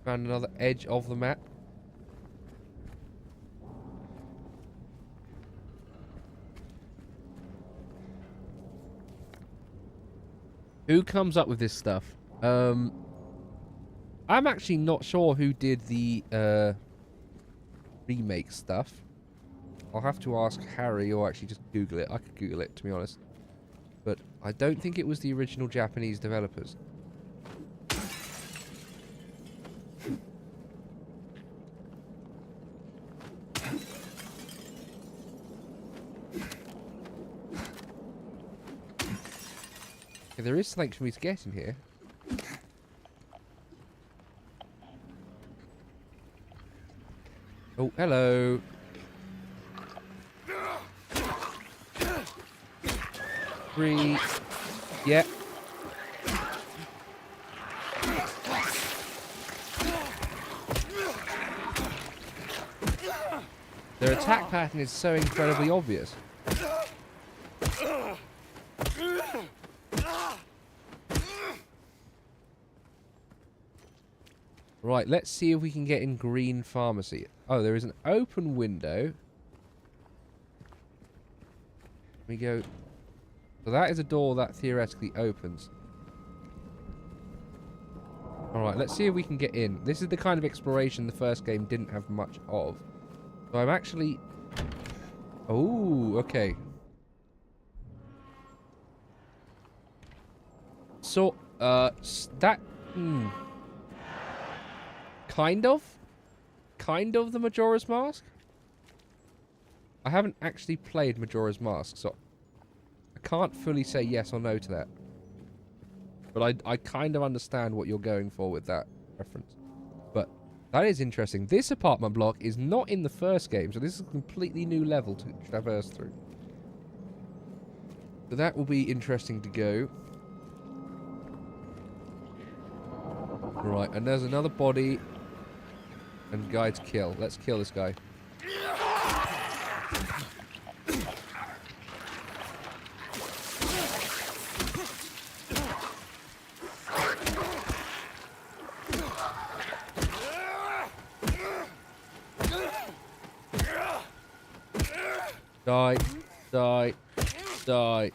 Found another edge of the map. Who comes up with this stuff? I'm actually not sure who did the remake stuff. I'll have to ask Harry or actually just Google it. I could Google it, to be honest. But I don't think it was the original Japanese developers. Okay, there is something for me to get in here. Oh, hello. Three. Yep. Their attack pattern is so incredibly obvious. Right, let's see if we can get in Green Pharmacy. Oh, there is an open window. We go. So that is a door that theoretically opens. Alright, let's see if we can get in. This is the kind of exploration the first game didn't have much of. So I'm actually... Oh, okay. So, that... Kind of the Majora's Mask? I haven't actually played Majora's Mask, so I can't fully say yes or no to that. But I kind of understand what you're going for with that reference. But that is interesting. This apartment block is not in the first game, so this is a completely new level to traverse through. So that will be interesting to go. Right, and there's another body and guy to kill. Let's kill this guy. Die, die, die.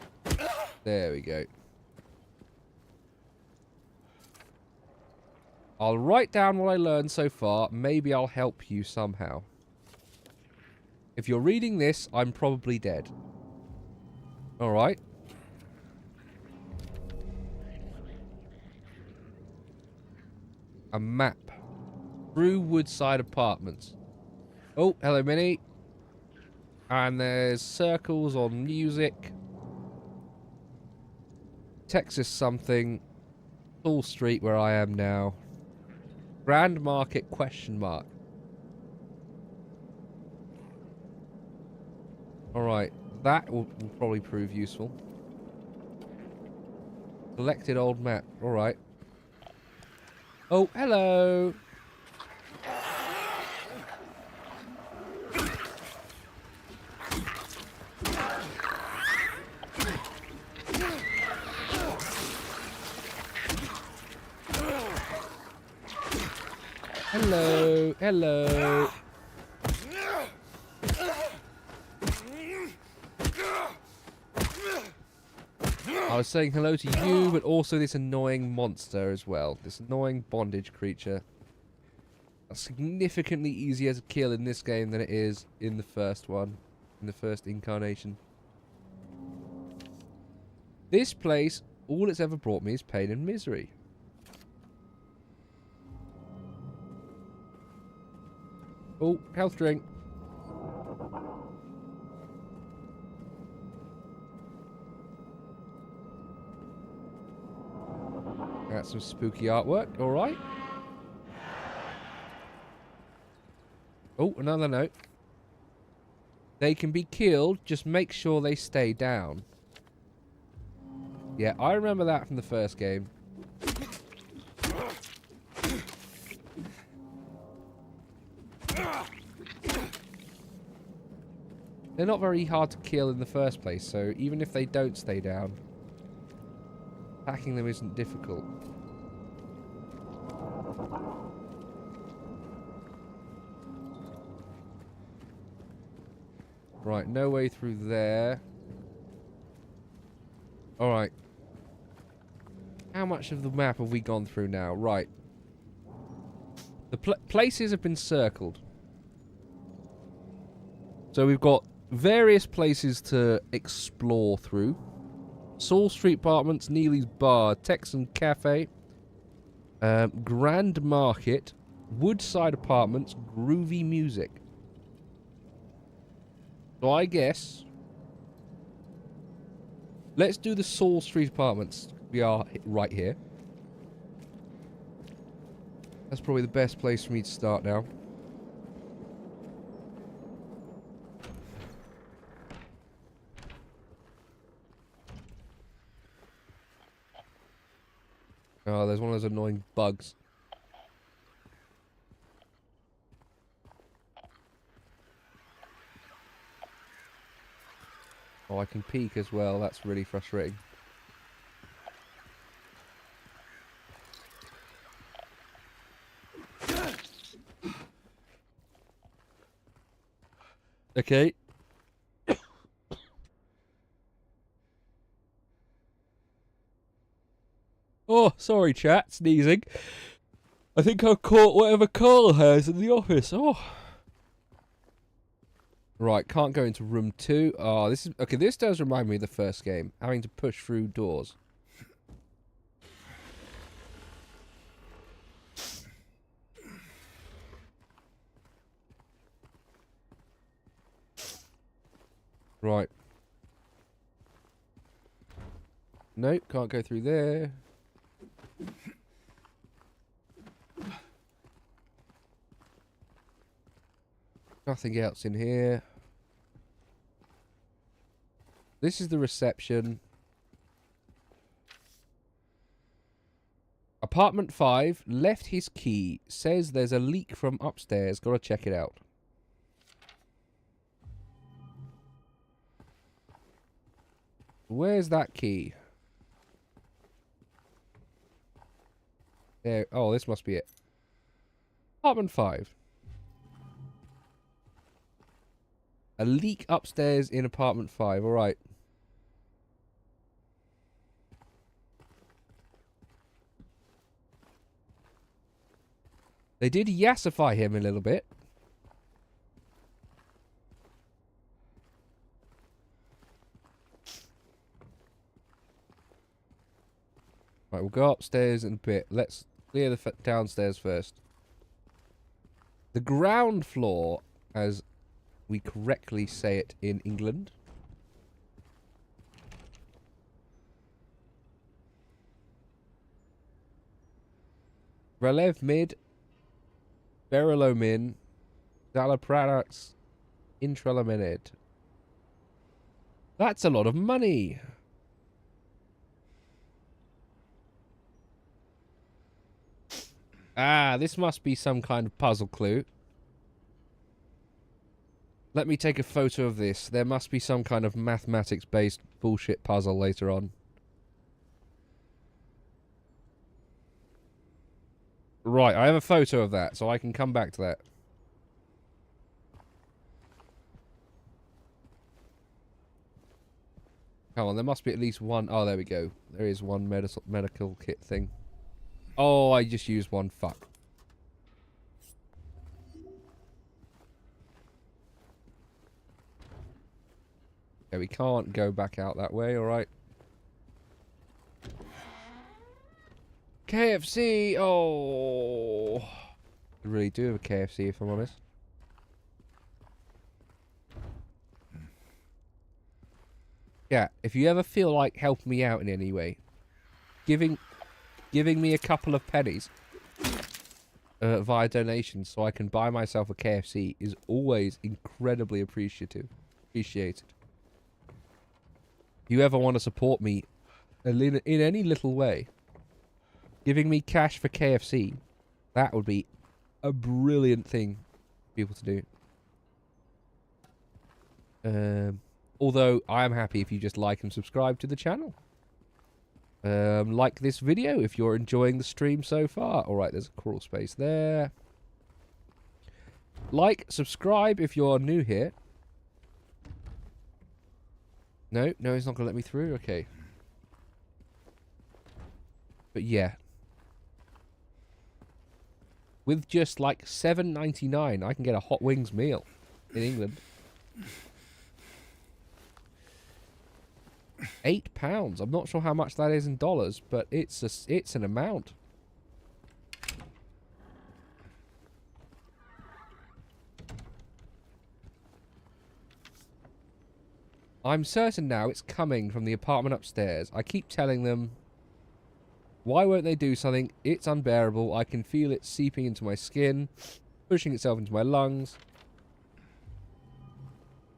There we go. I'll write down what I learned so far. Maybe I'll help you somehow. If you're reading this, I'm probably dead. Alright. A map. Through Woodside Apartments. Oh, hello, Minnie. And there's circles on music. Texas something. Full Street where I am now. Grand Market question mark. Alright, that will probably prove useful. Selected old map. Alright. Oh, hello. Hello, hello. I was saying hello to you, but also this annoying monster as well. This annoying bondage creature. That's significantly easier to kill in this game than it is in the first one. In the first incarnation. This place, all it's ever brought me is pain and misery. Oh, health drink. That's some spooky artwork, alright. Oh, another note. They can be killed, just make sure they stay down. Yeah, I remember that from the first game. They're not very hard to kill in the first place, so even if they don't stay down, attacking them isn't difficult. Right, no way through there. Alright. How much of the map have we gone through now? Right. The places have been circled. So we've got various places to explore through. Saul Street Apartments, Neely's Bar, Texan Cafe, Grand Market, Woodside Apartments, Groovy Music. So I guess let's do the Saul Street Apartments. We are right here. That's probably the best place for me to start now. Oh, there's one of those annoying bugs. Oh, I can peek as well. That's really frustrating. Okay. Oh, sorry, chat. Sneezing. I think I caught whatever Carl has in the office. Oh. Right, can't go into room 2. Oh, this is... Okay, this does remind me of the first game. Having to push through doors. Right. Nope, can't go through there. Nothing else in here. This is the reception. Apartment 5, left his key. Says there's a leak from upstairs. Gotta check it out. Where's that key? There. Oh, this must be it. Apartment 5. A leak upstairs in apartment 5. Alright. They did yassify him a little bit. Right, we'll go upstairs in a bit. Let's clear the downstairs first. The ground floor, as we correctly say it in England. Relev mid, Berilo min, Dala products, Intralaminid. That's a lot of money. Ah, this must be some kind of puzzle clue. Let me take a photo of this. There must be some kind of mathematics-based bullshit puzzle later on. Right, I have a photo of that, so I can come back to that. Come on, there must be at least one. Oh, there we go. There is one medical kit thing. Oh, I just used one. Fuck. Okay, we can't go back out that way, alright. KFC! Oh! I really do have a KFC, if I'm honest. Yeah, if you ever feel like helping me out in any way, giving me a couple of pennies via donations so I can buy myself a KFC is always incredibly appreciated. If you ever want to support me in any little way, giving me cash for KFC, that would be a brilliant thing for people to do. Although, I am happy if you just like and subscribe to the channel. Like this video if you're enjoying the stream so far. Alright, there's a crawl space there. Like, subscribe if you're new here. No, it's not going to let me through. Okay. But yeah. With just like $7.99, I can get a hot wings meal in England. £8. I'm not sure how much that is in dollars, but it's an amount. I'm certain now it's coming from the apartment upstairs. I keep telling them, why won't they do something? It's unbearable. I can feel it seeping into my skin, pushing itself into my lungs.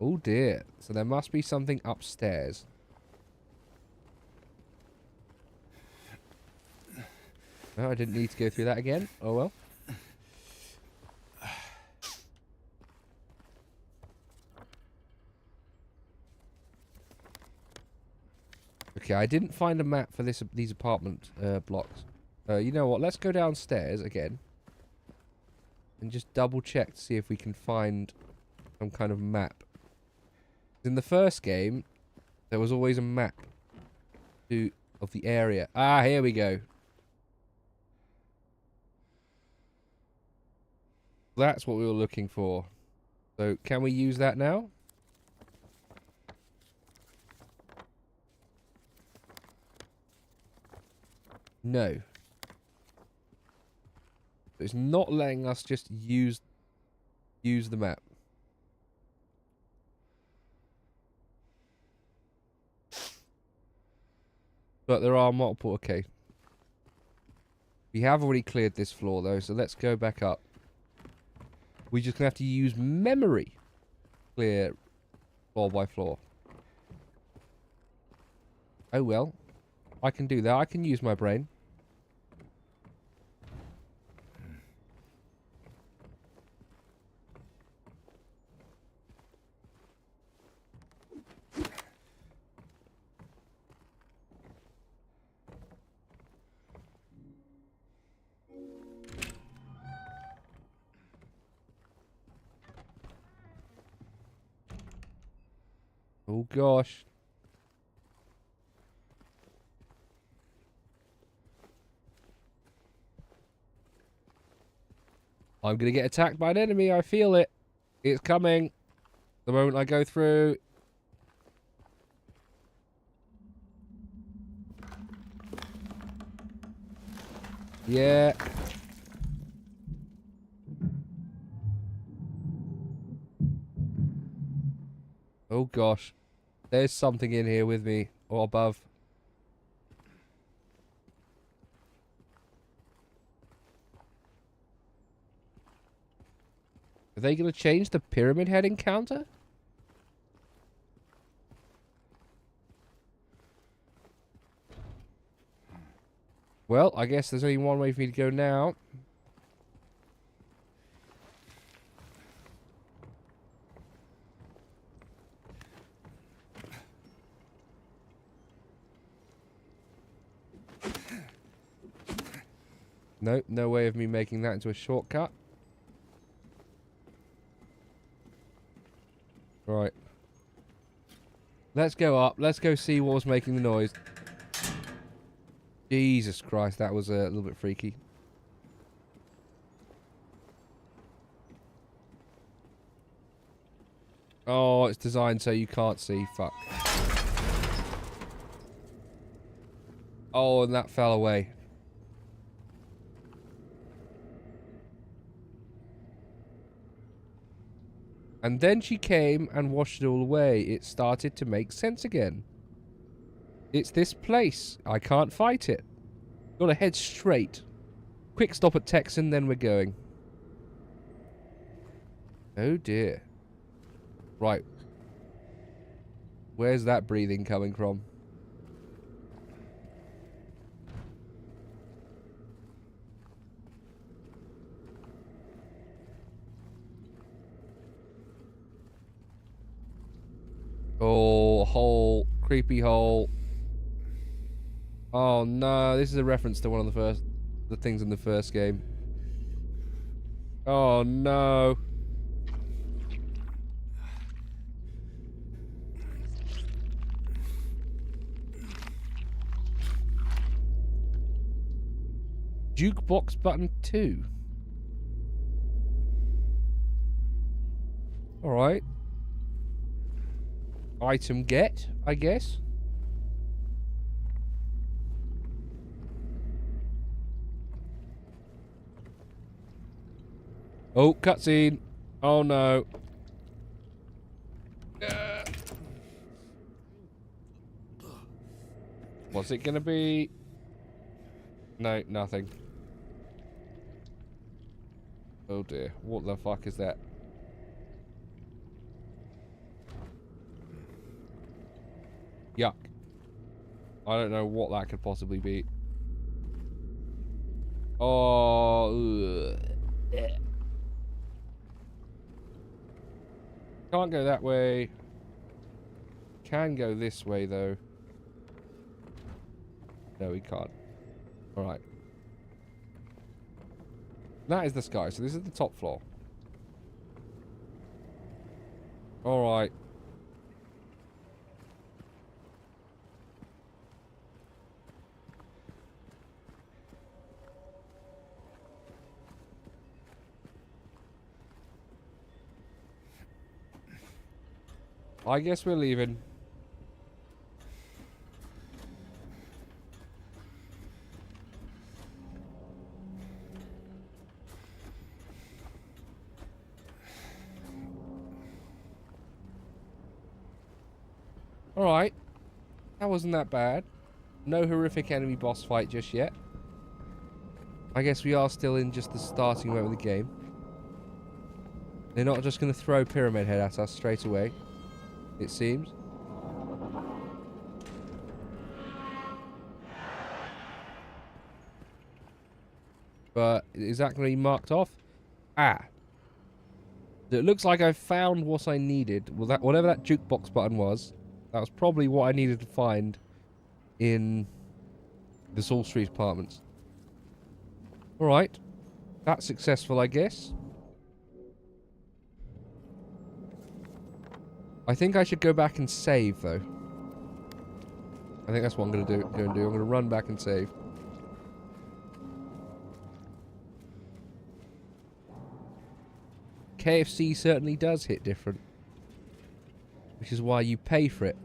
Oh dear. So there must be something upstairs. Oh, I didn't need to go through that again. Oh well. Okay, I didn't find a map for these apartment blocks. You know what? Let's go downstairs again. And just double check to see if we can find some kind of map. In the first game, there was always a map of the area. Ah, here we go. That's what we were looking for. So, can we use that now? No. It's not letting us just use the map. But there are multiple. Okay. We have already cleared this floor though, so let's go back up. We're just gonna have to use memory. Clear floor by floor. Oh well. I can do that. I can use my brain. Oh gosh. I'm gonna get attacked by an enemy. I feel it. It's coming. The moment I go through. Yeah. Oh gosh. There's something in here with me. Or above. Are they going to change the Pyramid Head encounter? Well, I guess there's only one way for me to go now. No, no way of me making that into a shortcut. Right. Let's go up. Let's go see what was making the noise. Jesus Christ, that was a little bit freaky. Oh, it's designed so you can't see. Fuck. Oh, and that fell away. And then she came and washed it all away. It started to make sense again. It's this place. I can't fight it. Gotta head straight. Quick stop at Texan, then we're going. Oh dear. Right. Where's that breathing coming from? Oh, hole. Creepy hole. Oh no, this is a reference to one of the things in the first game. Oh no. Jukebox button 2. Alright. Item get, I guess. Oh, cutscene. Oh no. What's it gonna be? No, nothing. Oh dear. What the fuck is that? Yuck. I don't know what that could possibly be. Oh. Ugh. Can't go that way. Can go this way though. No, we can't. Alright. That is the sky, so this is the top floor. Alright. I guess we're leaving. Alright. That wasn't that bad. No horrific enemy boss fight just yet. I guess we are still in just the starting moment of the game. They're not just going to throw Pyramid Head at us straight away, it seems. But is that going to be marked off? Ah. It looks like I found what I needed. Well, that whatever that jukebox button was, that was probably what I needed to find in the Saul Street apartments. Alright. That's successful, I guess. I think I should go back and save, though. I think that's what I'm going to do. I'm going to run back and save. KFC certainly does hit different. Which is why you pay for it.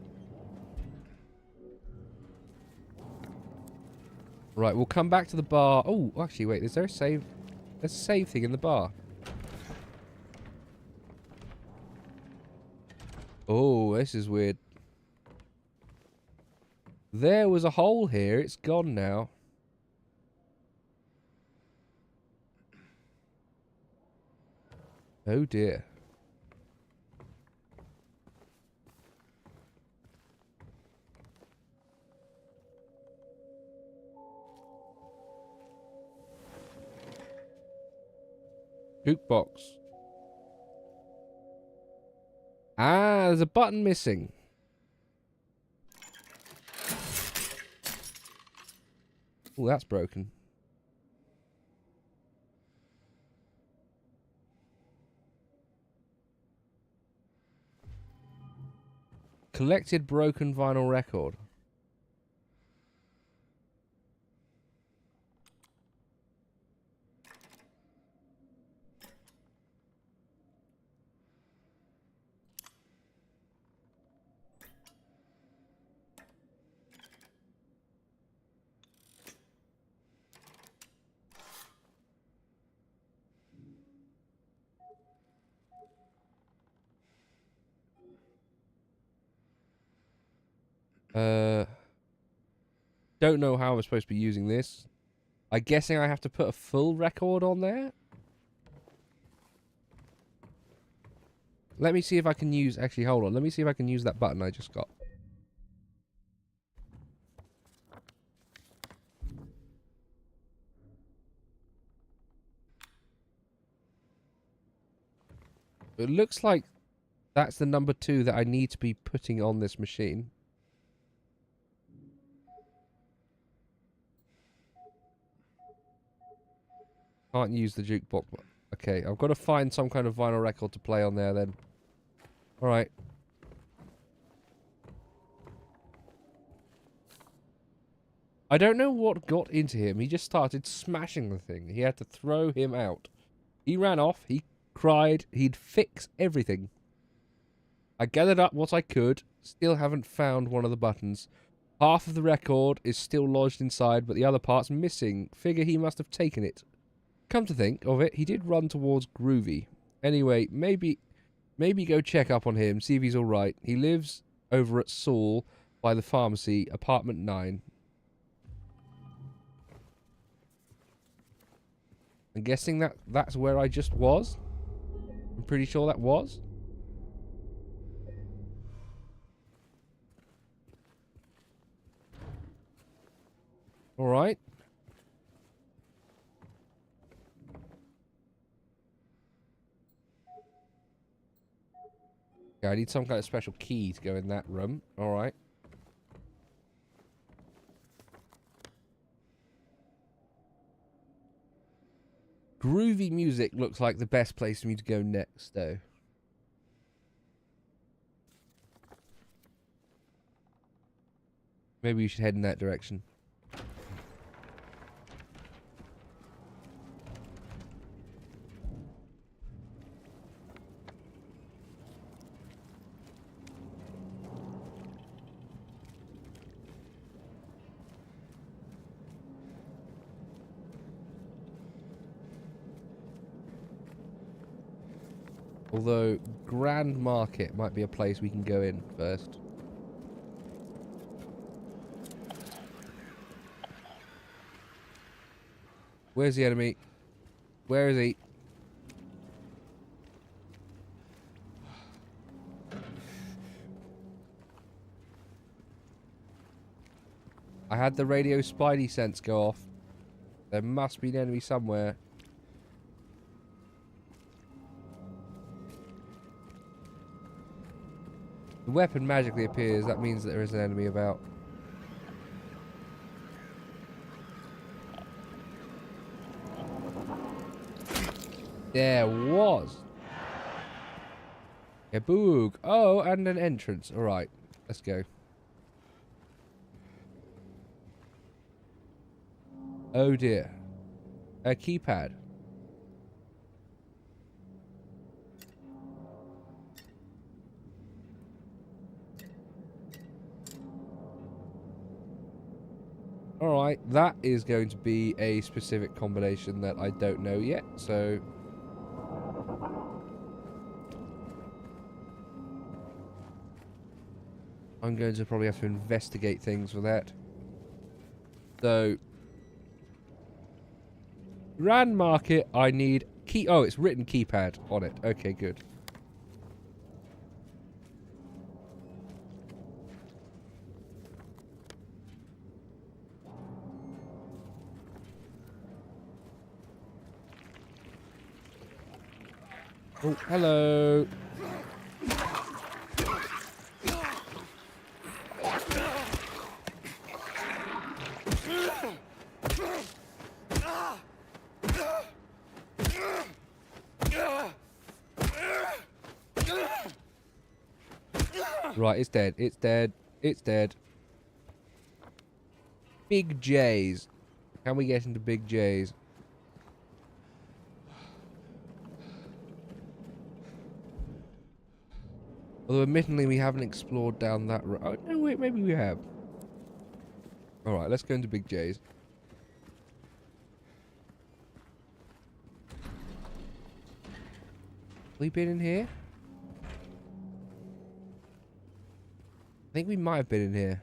Right, we'll come back to the bar. Oh, actually, wait. Is there a save? There's a save thing in the bar. Oh, this is weird. There was a hole here. It's gone now. Oh, dear. Jukebox. Ah, there's a button missing. Oh, that's broken. Collected broken vinyl record. Don't know how I'm supposed to be using this. I'm guessing I have to put a full record on there. Let me see if I can use... Actually, hold on. Let me see if I can use that button I just got. It looks like that's the number 2 that I need to be putting on this machine. Can't use the jukebox. Okay, I've got to find some kind of vinyl record to play on there then. Alright. I don't know what got into him. He just started smashing the thing. He had to throw him out. He ran off. He cried. He'd fix everything. I gathered up what I could. Still haven't found one of the buttons. Half of the record is still lodged inside, but the other part's missing. Figure he must have taken it. Come to think of it, he did run towards Groovy. Anyway, maybe go check up on him, see if he's alright. He lives over at Saul by the pharmacy, apartment 9. I'm guessing that's where I just was. I'm pretty sure that was. Alright. Yeah, I need some kind of special key to go in that room. Alright. Groovy music looks like the best place for me to go next, though. Maybe we should head in that direction. Although, Grand Market might be a place we can go in first. Where's the enemy? Where is he? I had the radio spidey sense go off. There must be an enemy somewhere. The weapon magically appears. That means that there is an enemy about. There was. Kaboog. Oh, and an entrance. Alright. Let's go. Oh dear. A keypad. Alright, that is going to be a specific combination that I don't know yet, so... I'm going to probably have to investigate things for that. So... Rand Market, I need key... Oh, it's written keypad on it. Okay, good. Oh, hello. Right, it's dead. It's dead. It's dead. Big J's. Can we get into Big J's? Although, admittedly, we haven't explored down that road. Oh, no, wait, maybe we have. Alright, let's go into Big J's. We been in here? I think we might have been in here.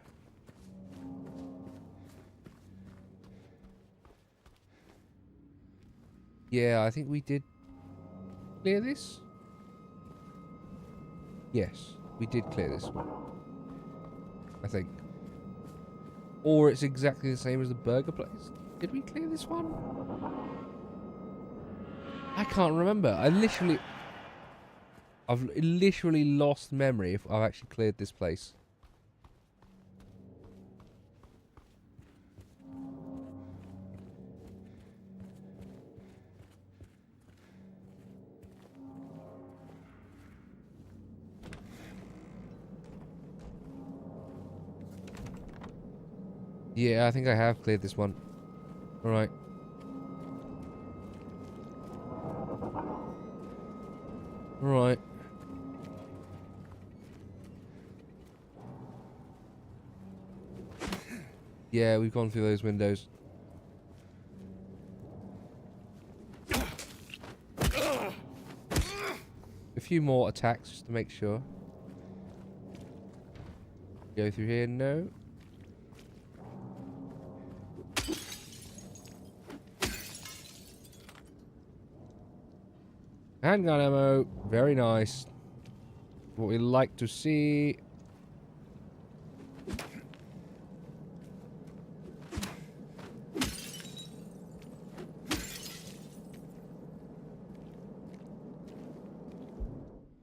Yeah, I think we did clear this. Yes, we did clear this one. I think. Or it's exactly the same as the burger place. Did we clear this one? I can't remember. I've literally lost memory if I've actually cleared this place. Yeah, I think I have cleared this one. Alright. Alright. Yeah, we've gone through those windows. A few more attacks just to make sure. Go through here, no. Handgun ammo, very nice. What we like to see.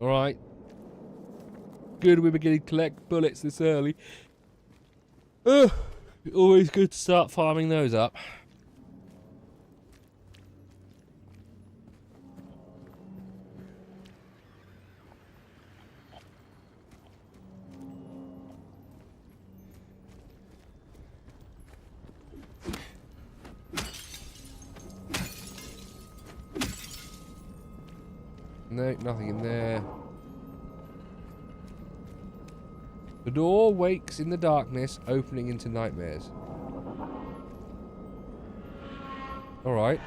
Alright. Good we're beginning to collect bullets this early. Ugh, always good to start farming those up. No, nothing in there. The door wakes in the darkness, opening into nightmares. Alright.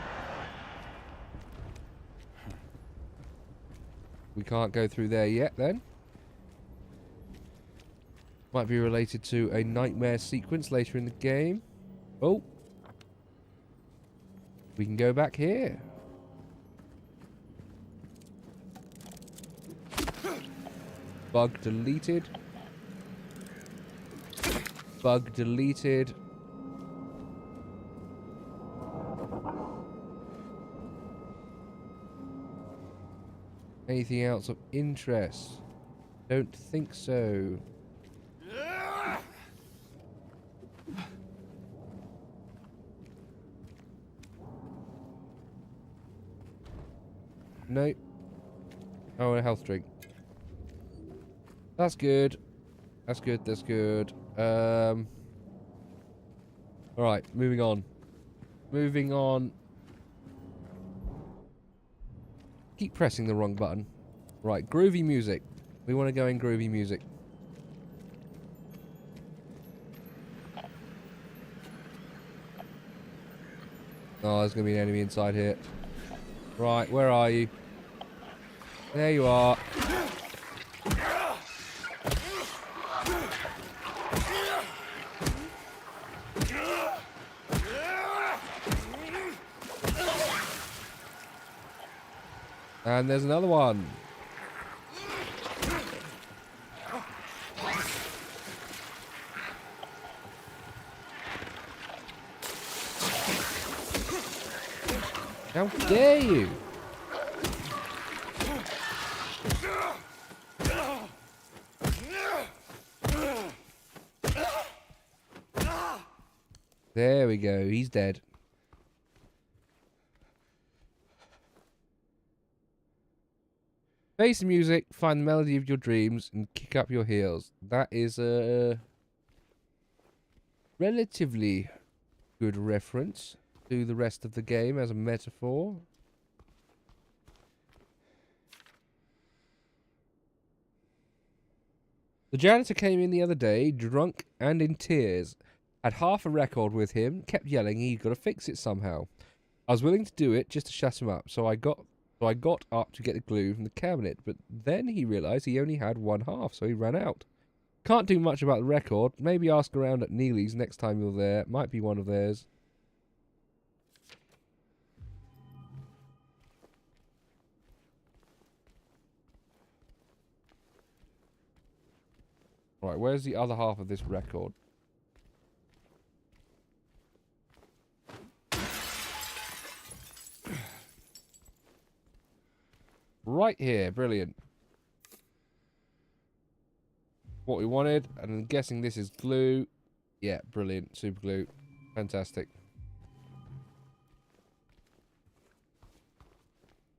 We can't go through there yet, then. Might be related to a nightmare sequence later in the game. Oh. We can go back here. Bug deleted. Bug deleted. Anything else of interest? Don't think so. Nope. Oh, a health drink. That's good. That's good, that's good. Alright, moving on. Moving on. Keep pressing the wrong button. Right, groovy music. We want to go in groovy music. Oh, there's going to be an enemy inside here. Right, where are you? There you are. And there's another one. How dare you? There we go. He's dead. Face the music, find the melody of your dreams, and kick up your heels. That is a relatively good reference to the rest of the game as a metaphor. The janitor came in the other day, drunk and in tears. Had half a record with him, kept yelling he'd got to fix it somehow. I was willing to do it just to shut him up, so I got up to get the glue from the cabinet, but then he realised he only had one half, so he ran out. Can't do much about the record. Maybe ask around at Neely's next time you're there. Might be one of theirs. Right, where's the other half of this record? Right here, brilliant. What we wanted, and I'm guessing this is glue. Yeah, brilliant, super glue. Fantastic.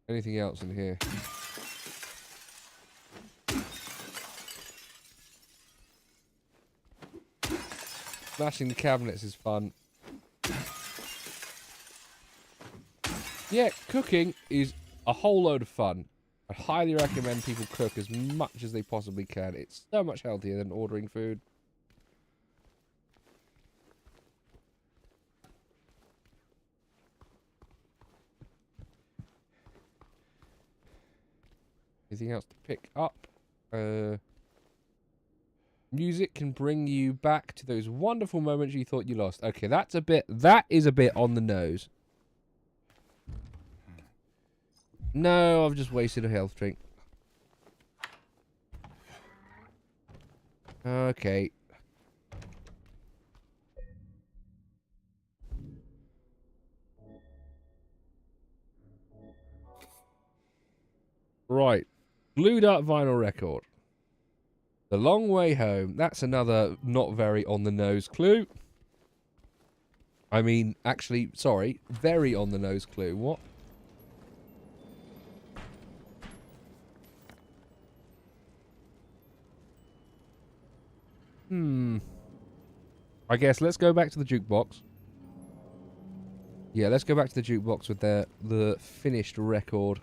Anything else in here? Smashing the cabinets is fun. Yeah, cooking is a whole load of fun. I highly recommend people cook as much as they possibly can. It's so much healthier than ordering food. Anything else to pick up? Music can bring you back to those wonderful moments you thought you lost. Okay, that is a bit on the nose. No, I've just wasted a health drink. Okay. Right. Glued up vinyl record. The Long Way Home. That's another not very on the nose clue. I mean, actually, sorry. Very on the nose clue. What? I guess let's go back to the jukebox. Yeah, let's go back to the jukebox with the finished record.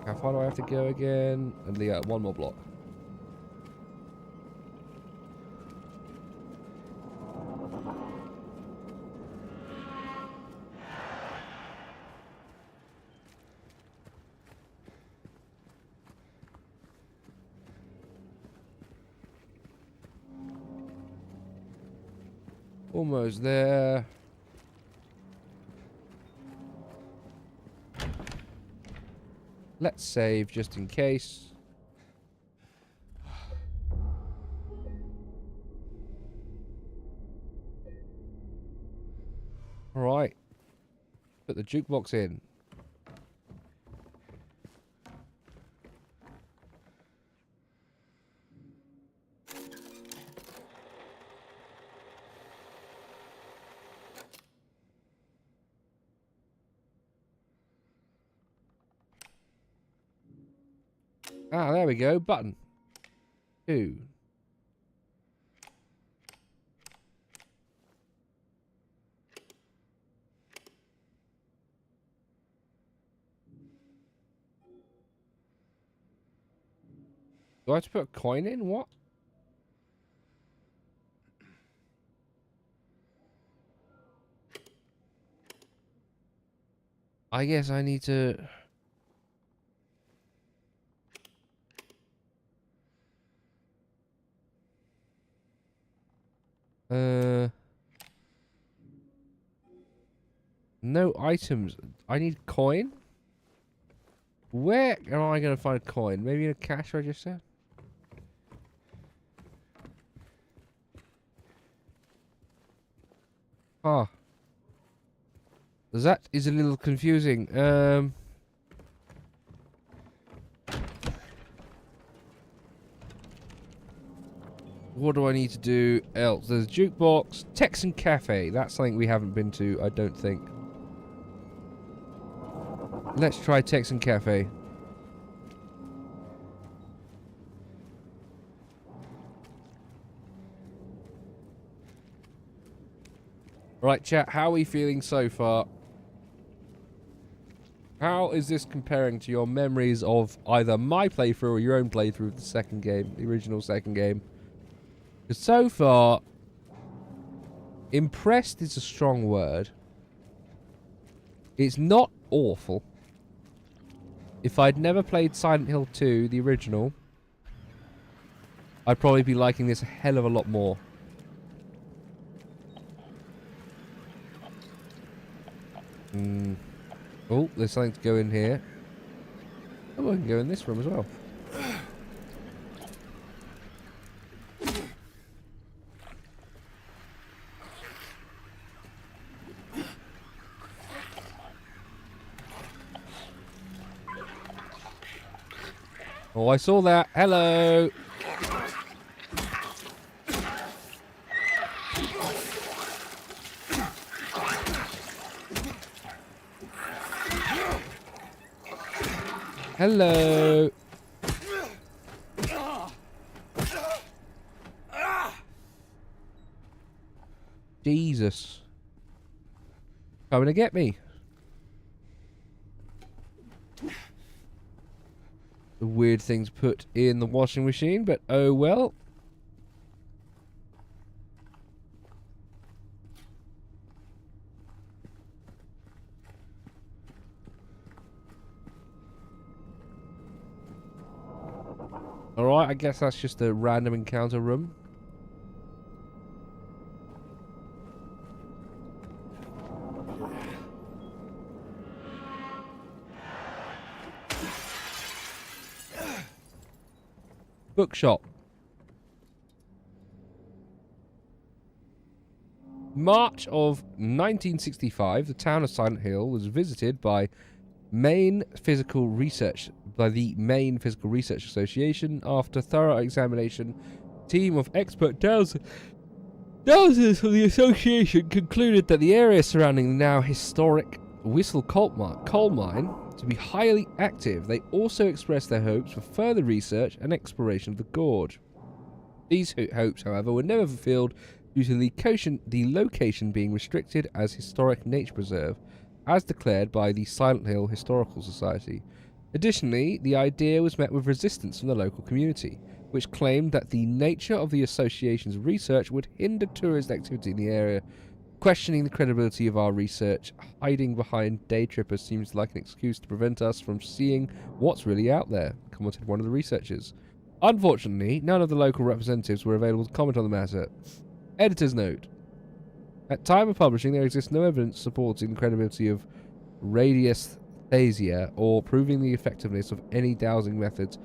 How far do I have to go again? And one more block. Almost there. Let's save just in case. Alright. Put the jukebox in. Ah, there we go. Button. 2. Do I have to put a coin in? What? I guess I need to... No items. I need coin? Where am I going to find a coin? Maybe in a cash register? Ah. That is a little confusing. What do I need to do else? There's a jukebox. Texan Cafe. That's something we haven't been to, I don't think. Let's try Texan Cafe. Right, chat, how are we feeling so far? How is this comparing to your memories of either my playthrough or your own playthrough of the second game, the original second game? Because so far, impressed is a strong word. It's not awful. If I'd never played Silent Hill 2, the original, I'd probably be liking this a hell of a lot more. Oh, there's something to go in here. Oh, I can go in this room as well. Oh, I saw that. Hello. Hello. Jesus. Coming to get me. The weird things put in the washing machine, but oh well. Alright, I guess that's just a random encounter room. Bookshop. March of 1965, the town of Silent Hill was visited by the Maine Physical Research Association. After thorough examination, a team of expert dowsers from the association concluded that the area surrounding the now historic Whistle coal mine to be highly active. They also expressed their hopes for further research and exploration of the gorge. These hopes, however, were never fulfilled due to the location being restricted as historic nature preserve, as declared by the Silent Hill Historical Society. Additionally, the idea was met with resistance from the local community, which claimed that the nature of the association's research would hinder tourist activity in the area. Questioning the credibility of our research, hiding behind day trippers seems like an excuse to prevent us from seeing what's really out there, commented one of the researchers. Unfortunately, none of the local representatives were available to comment on the matter. Editor's note. At time of publishing, there exists no evidence supporting the credibility of radiesthesia or proving the effectiveness of any dowsing methods.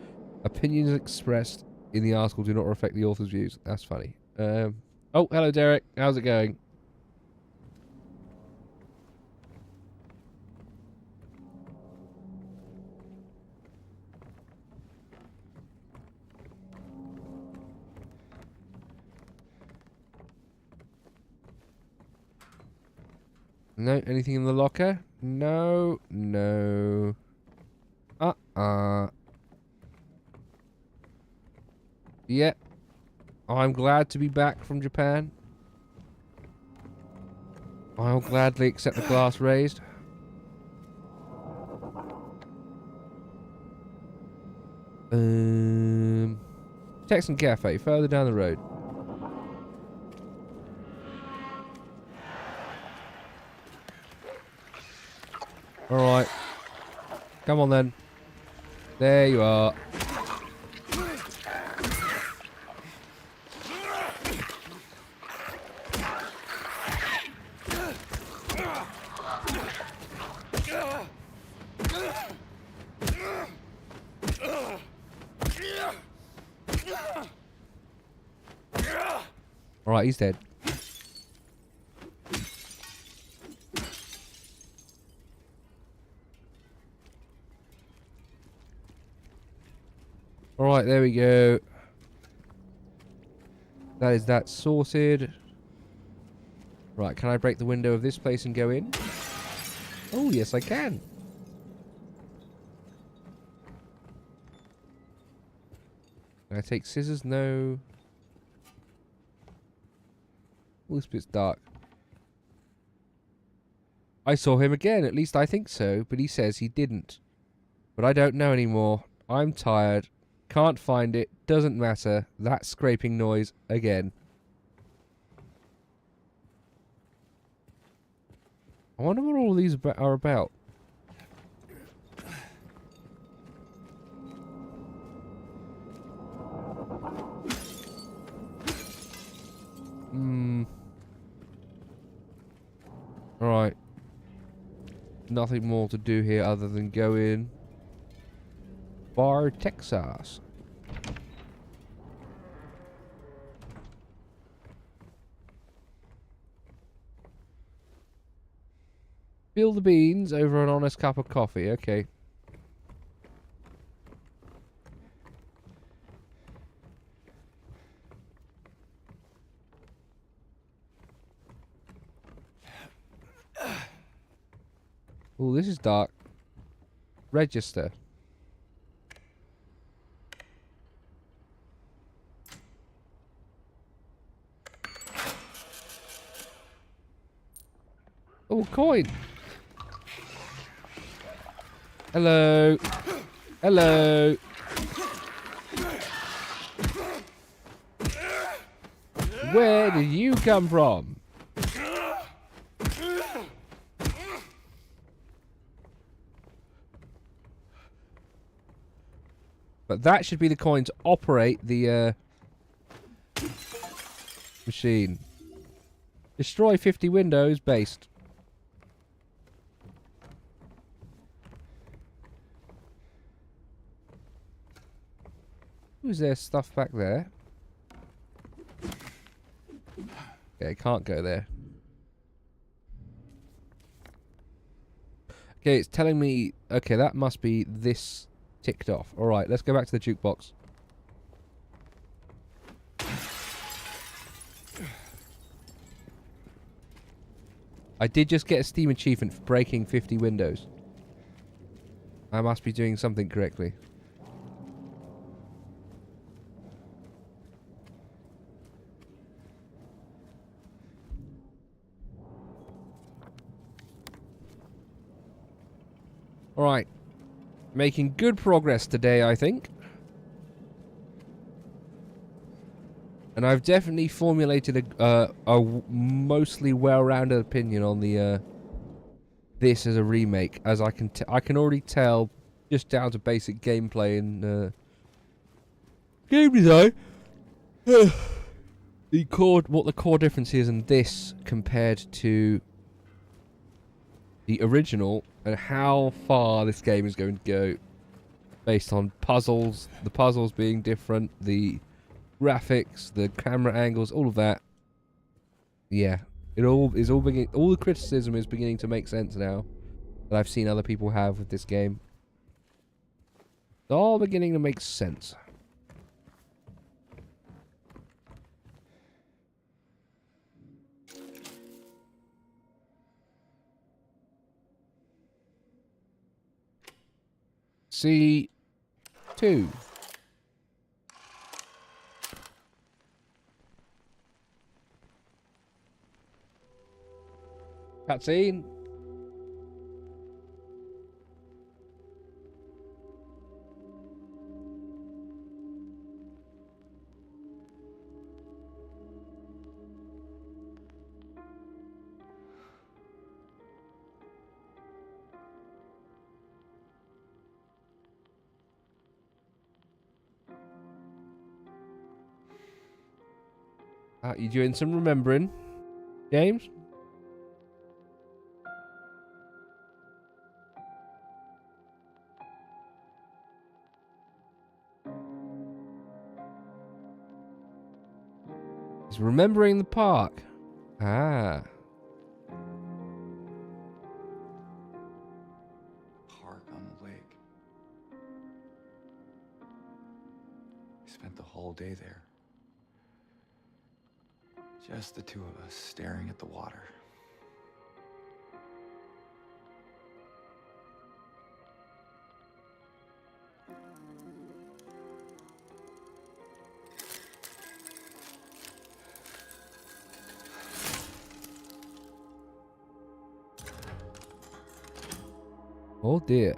Opinions expressed in the article do not reflect the author's views. That's funny. Oh, hello, Derek. How's it going? No, anything in the locker? No, no. Yeah. I'm glad to be back from Japan. I'll gladly accept the glass raised. Texan Cafe, further down the road. Alright. Come on then. There you are. Alright, he's dead. Alright, there we go. That is that sorted. Right, can I break the window of this place and go in? Oh, yes I can. Can I take scissors? No. Oh, this bit's dark. I saw him again, at least I think so, but he says he didn't. But I don't know anymore. I'm tired. Can't find it. Doesn't matter. That scraping noise again. I wonder what all these are about. Alright. Nothing more to do here other than go in. Bar Texas. Spill the beans over an honest cup of coffee. Okay. Oh, this is dark. Register. Oh, coin. Hello. Hello. Where did you come from? But that should be the coin to operate the machine. Destroy 50 windows based. Who's there stuff back there? Okay, can't go there. Okay, it's telling me... Okay, that must be this ticked off. Alright, let's go back to the jukebox. I did just get a Steam achievement for breaking 50 windows. I must be doing something correctly. Alright. Making good progress today, I think. And I've definitely formulated a mostly well-rounded opinion on the this as a remake, as I can already tell just down to basic gameplay and game design. What the core difference is in this compared to the original, and how far this game is going to go based on puzzles, the puzzles being different, the graphics, the camera angles, all of that. Yeah, all the criticism is beginning to make sense now that I've seen other people have with this game. It's all beginning to make sense. C2. Cutscene. You doing some remembering, James? He's remembering the park. Ah. Park on the lake. We spent the whole day there. Just the two of us staring at the water. Oh dear.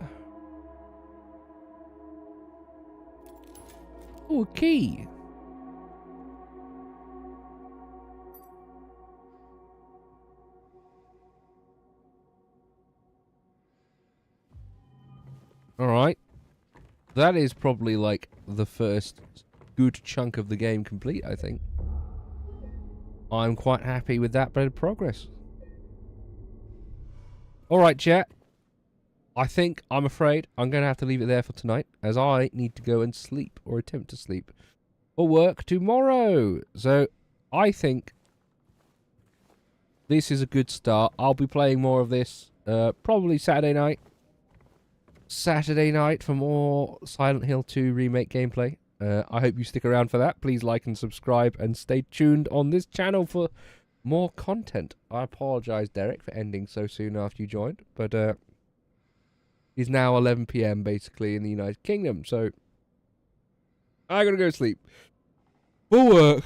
Oh, a key. Alright. That is probably like the first good chunk of the game complete, I think. I'm quite happy with that bit of progress. Alright, chat. I'm afraid I'm going to have to leave it there for tonight, as I need to go and sleep, or attempt to sleep, for work tomorrow. So, I think this is a good start. I'll be playing more of this, probably Saturday night. Saturday night for more Silent Hill 2 Remake gameplay. I hope you stick around for that. Please like and subscribe, and stay tuned on this channel for more content. I apologise, Derek, for ending so soon after you joined, but it's now 11 PM basically in the United Kingdom, so I gotta go sleep for work.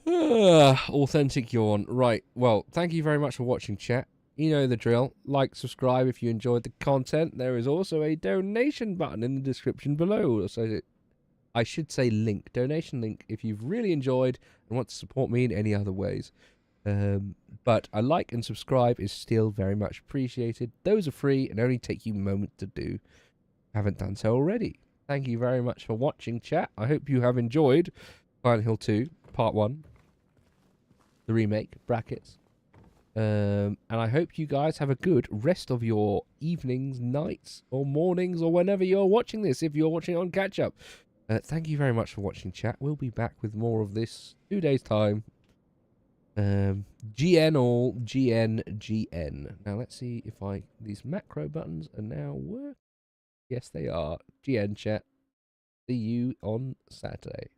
Authentic yawn. Right, well, thank you very much for watching, chat. You know the drill. Like, subscribe if you enjoyed the content. There is also a donation button in the description below. So I should say link. Donation link if you've really enjoyed and want to support me in any other ways. But a like and subscribe is still very much appreciated. Those are free and only take you moments to do. Haven't done so already. Thank you very much for watching, chat. I hope you have enjoyed Silent Hill 2 Part 1. The remake, brackets. And I hope you guys have a good rest of your evenings, nights, or mornings, or whenever you're watching this, if you're watching it on catch-up. Thank you very much for watching, chat. We'll be back with more of this 2 days' time. GN all, GN, GN. Now, let's see if these macro buttons are now work. Yes, they are. GN, chat. See you on Saturday.